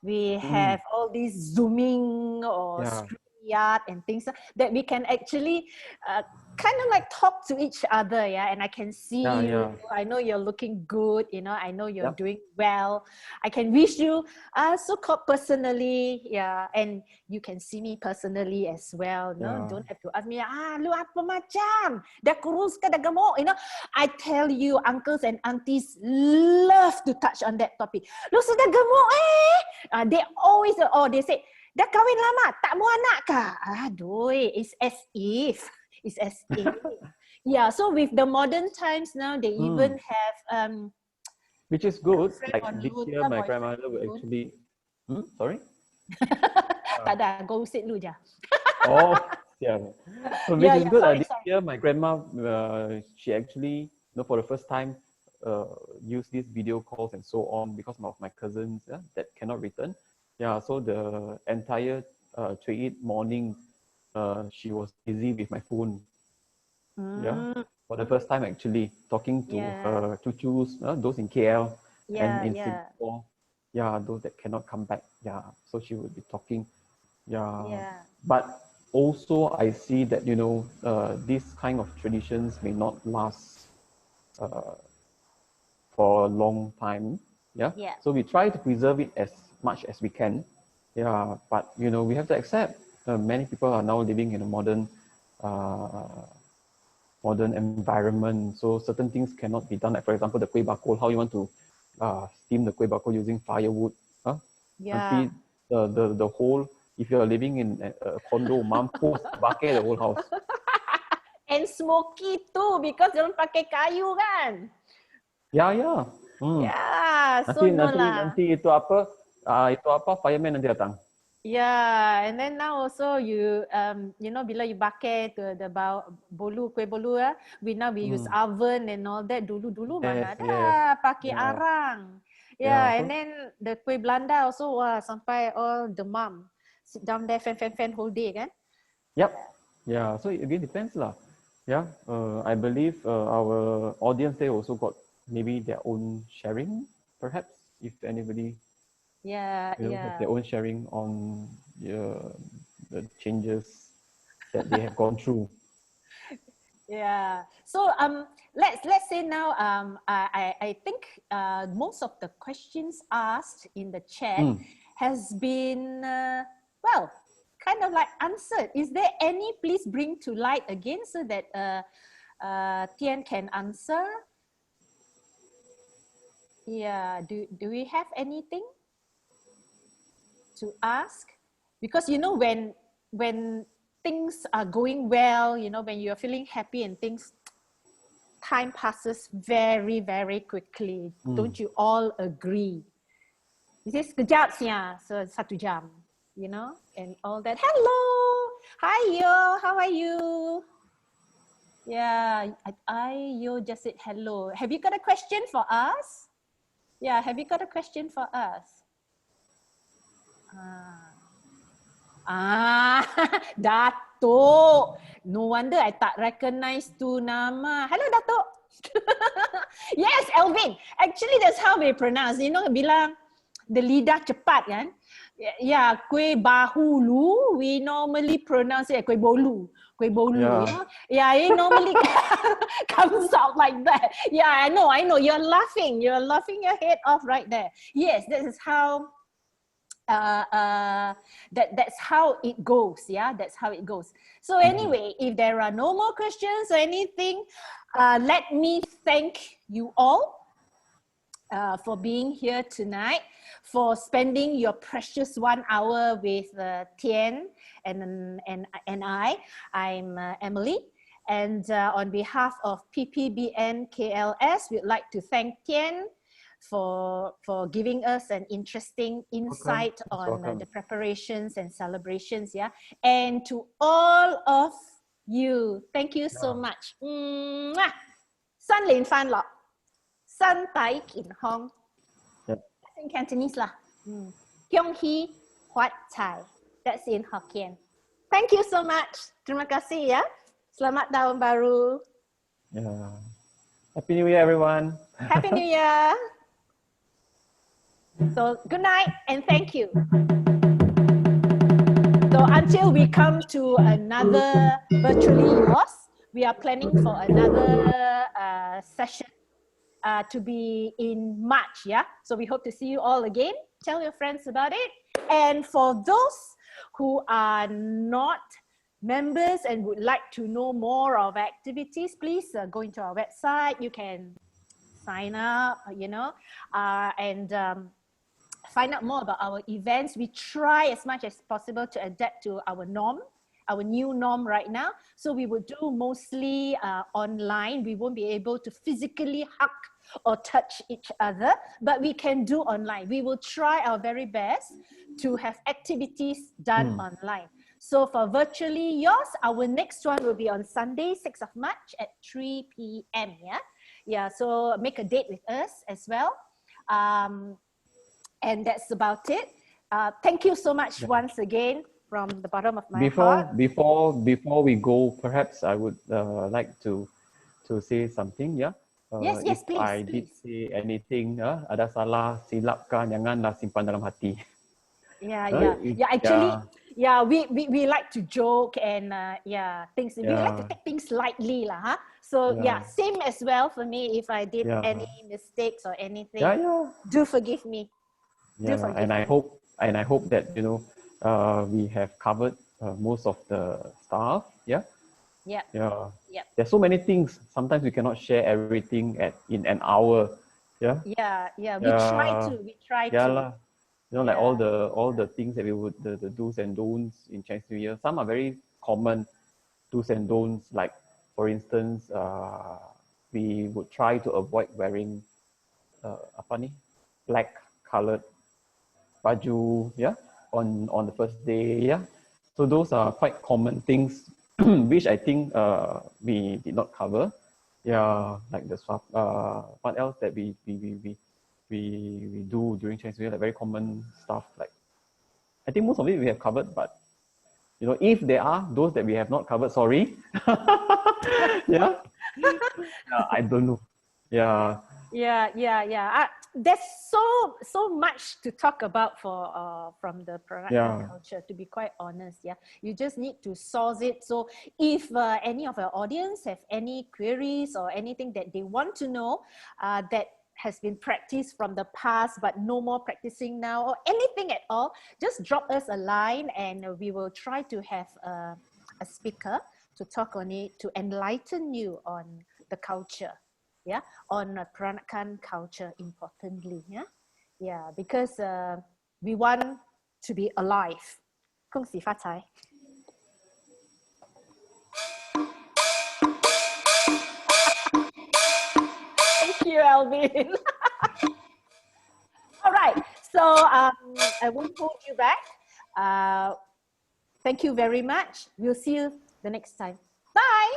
we have all these Zooming or StreamYard and things that we can actually kind of like talk to each other, and I can see you. I know you're looking good, I know you're doing well. I can wish you so-called personally, and you can see me personally as well. Don't have to ask me, lu apa macam? Dah kurus ke dah gemuk? I tell you, uncles and aunties love to touch on that topic. Lu sudah gemuk they always, they say, dah kahwin lama, tak mau anak kah? Aduh, it's as if. It's as if. Yeah, so with the modern times now, they even have
which is good. Like this year, my grandmother will actually. Sorry.
Tak ada, go sit dulu je.
Oh, yeah. So which is good. This year, my grandma, she actually, for the first time, used these video calls and so on because of my cousins that cannot return. Yeah, so the entire 3 morning, she was busy with my phone. Yeah, for the first time actually talking to her cucus, those in KL and in Singapore. Yeah, those that cannot come back. Yeah, so she would be talking. Yeah. But also I see that these kind of traditions may not last for a long time. Yeah. So we try to preserve it as much as we can. Yeah, but we have to accept many people are now living in a modern environment, so certain things cannot be done. Like for example, the kuih bakul, how you want to steam the kuih bakul using firewood. Until the whole, if you are living in a condo, mampus bakar the whole house.
And smoky too, because don't pakai kayu kan.
Yeah.
So no lah.
Nanti itu apa fireman nanti datang.
Yeah, and then now also you bila you bakar the bolu, kuih bolu we use oven and all that. Dulu mana ada pakai arang. And then the kuih Belanda also sampai all demam. Sit down there fan whole day kan.
Yep. Yeah, so it again depends lah. Yeah, I believe our audience they also got maybe their own sharing, perhaps, if anybody have their own sharing on the changes that they have gone through.
Yeah. So let's say now I think most of the questions asked in the chat has been kind of like answered. Is there any, please bring to light again so that Tian can answer? Yeah, do we have anything to ask? Because when things are going well, when you're feeling happy and things, time passes very, very quickly. Don't you all agree? This is sekejap saja, so 1 jam. you know, and all that. Hello, hi yo, how are you? Yeah, you just said hello. Have you got a question for us? Yeah, have you got a question for us? Datuk. No wonder I tak recognize tu nama. Hello, Datuk. Yes, Elvin. Actually, that's how we pronounce. You know, bilang the lidah cepat kan? Yeah, kuih bahulu, we normally pronounce it kuih bolu. Kuih bolu,
Yeah.
you know? Yeah, it normally comes out like that. Yeah, I know. You're laughing. You're laughing your head off right there. Yes, this is how that's how it goes. Yeah, that's how it goes. So anyway, if there are no more questions or anything, let me thank you all for being here tonight, for spending your precious 1 hour with Tian and I. I'm Emily, and on behalf of PPBNKLS, we'd like to thank Tian for giving us an interesting insight on the preparations and celebrations. Yeah, and to all of you, thank you so much. San Lin Fan Lo. San Tai Kin Hong. That's in Cantonese lah. Kyong Hee Huat Chai. That's in Hokkien. Thank you so much. Terima kasih ya. Selamat Tahun Baru.
Yeah. Happy New Year, everyone.
Happy New Year. So good night and thank you. So until we come to another virtually yours, we are planning for another session to be in March, yeah? So we hope to see you all again. Tell your friends about it. And for those who are not members and would like to know more of activities, please go into our website. You can sign up, you know, and find out more about our events. We try as much as possible to adapt to our norm, our new norm right now. So we will do mostly online. We won't be able to physically hug or touch each other, but we can do online. We will try our very best to have activities done online. So for virtually yours, our next one will be on Sunday, 6th of March at 3 p.m. Yeah, yeah. So make a date with us as well. And that's about it. Thank you so much once again from the bottom of my heart.
Before we go, perhaps I would like to say something. Yeah.
Yes,
if
please.
I did say anything, ada salah, silapkan, janganlah simpan dalam hati.
Actually, we like to joke and things. We like to take things lightly, lah. Huh? So same as well for me. If I did any mistakes or anything, do forgive me.
Yeah, and I hope that we have covered most of the stuff. Yeah. There's so many things. Sometimes we cannot share everything in an hour. Yeah.
We try to.
Like all the things that we would the do's and don'ts in Chinese New Year. Some are very common do's and don'ts. Like for instance, we would try to avoid wearing black colored baju, on the first day, So those are quite common things, which I think we did not cover. Like the swap. What else that we do during Chinese New Year? Like very common stuff. Like I think most of it we have covered, but if there are those that we have not covered, sorry. I don't know.
There's so much to talk about from the Peranakan culture, to be quite honest. You just need to source it. So if any of our audience have any queries or anything that they want to know that has been practiced from the past but no more practicing now, or anything at all, just drop us a line and we will try to have a speaker to talk on it, to enlighten you on the culture. On Peranakan culture, importantly, because we want to be alive. 恭喜发财. Thank you, Alvin. All right, so I won't hold you back. Thank you very much. We'll see you the next time. Bye.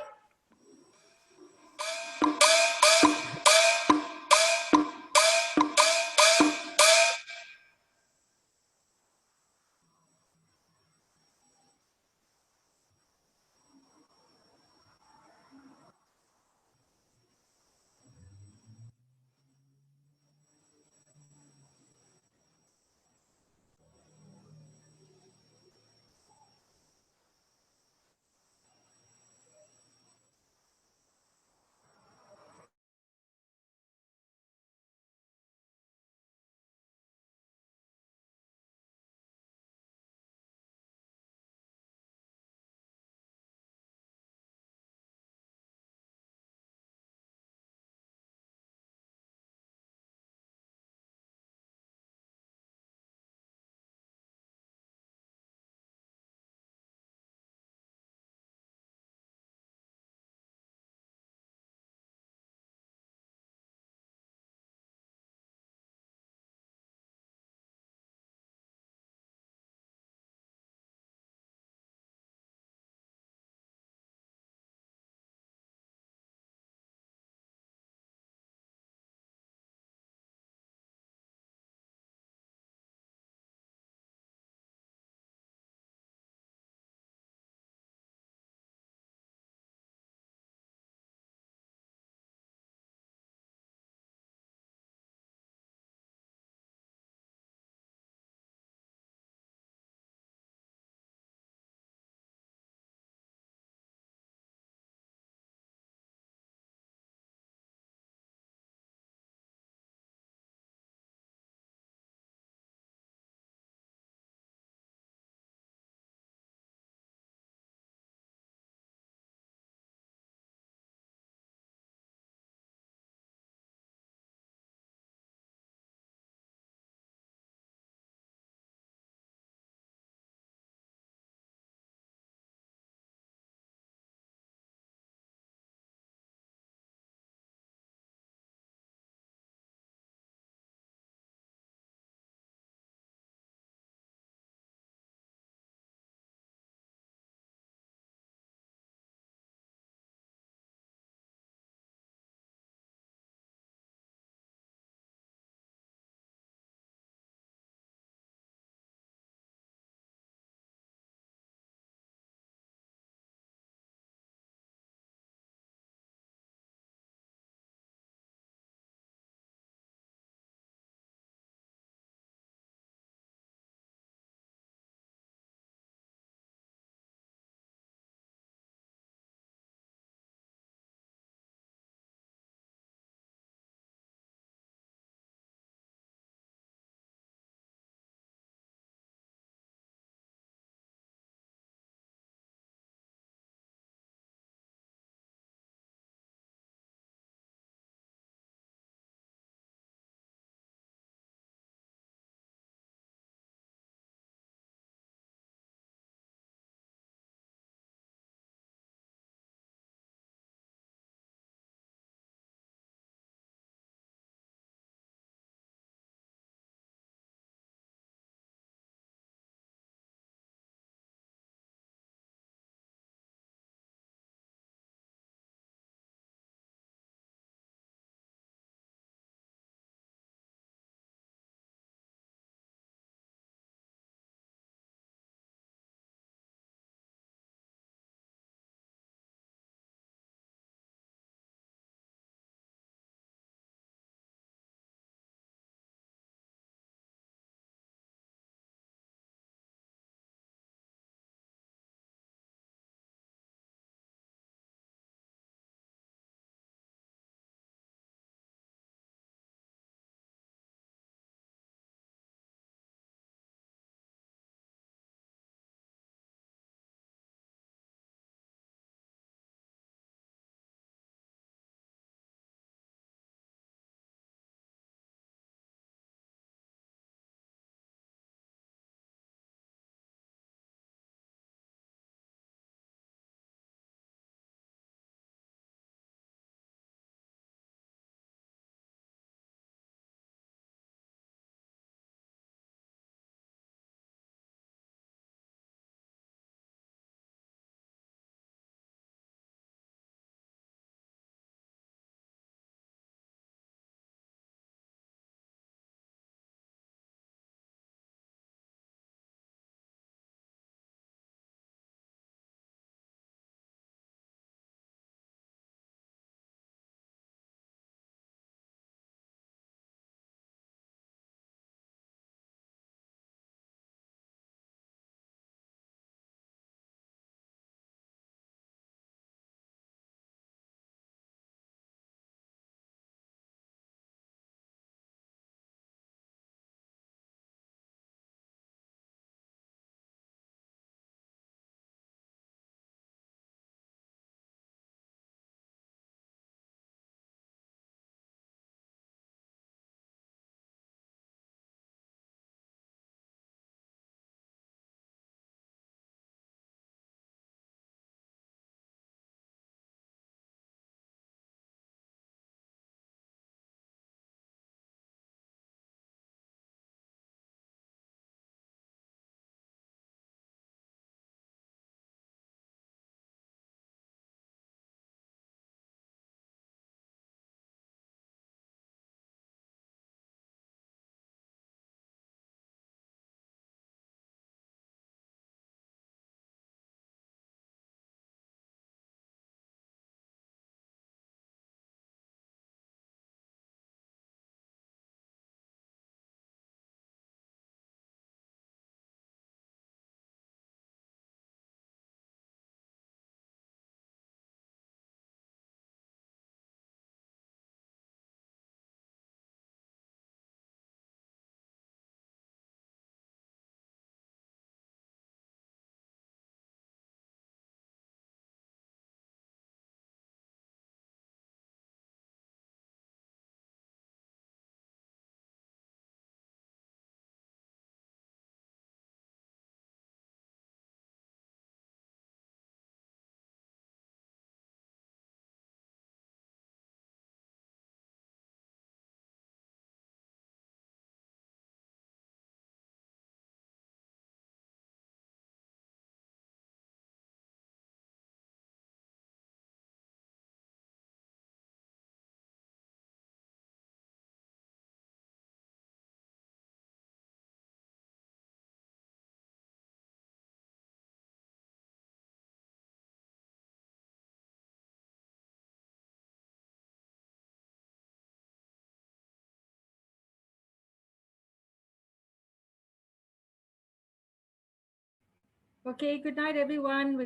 Okay, good night, everyone. We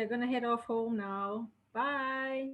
are gonna head off home now. Bye.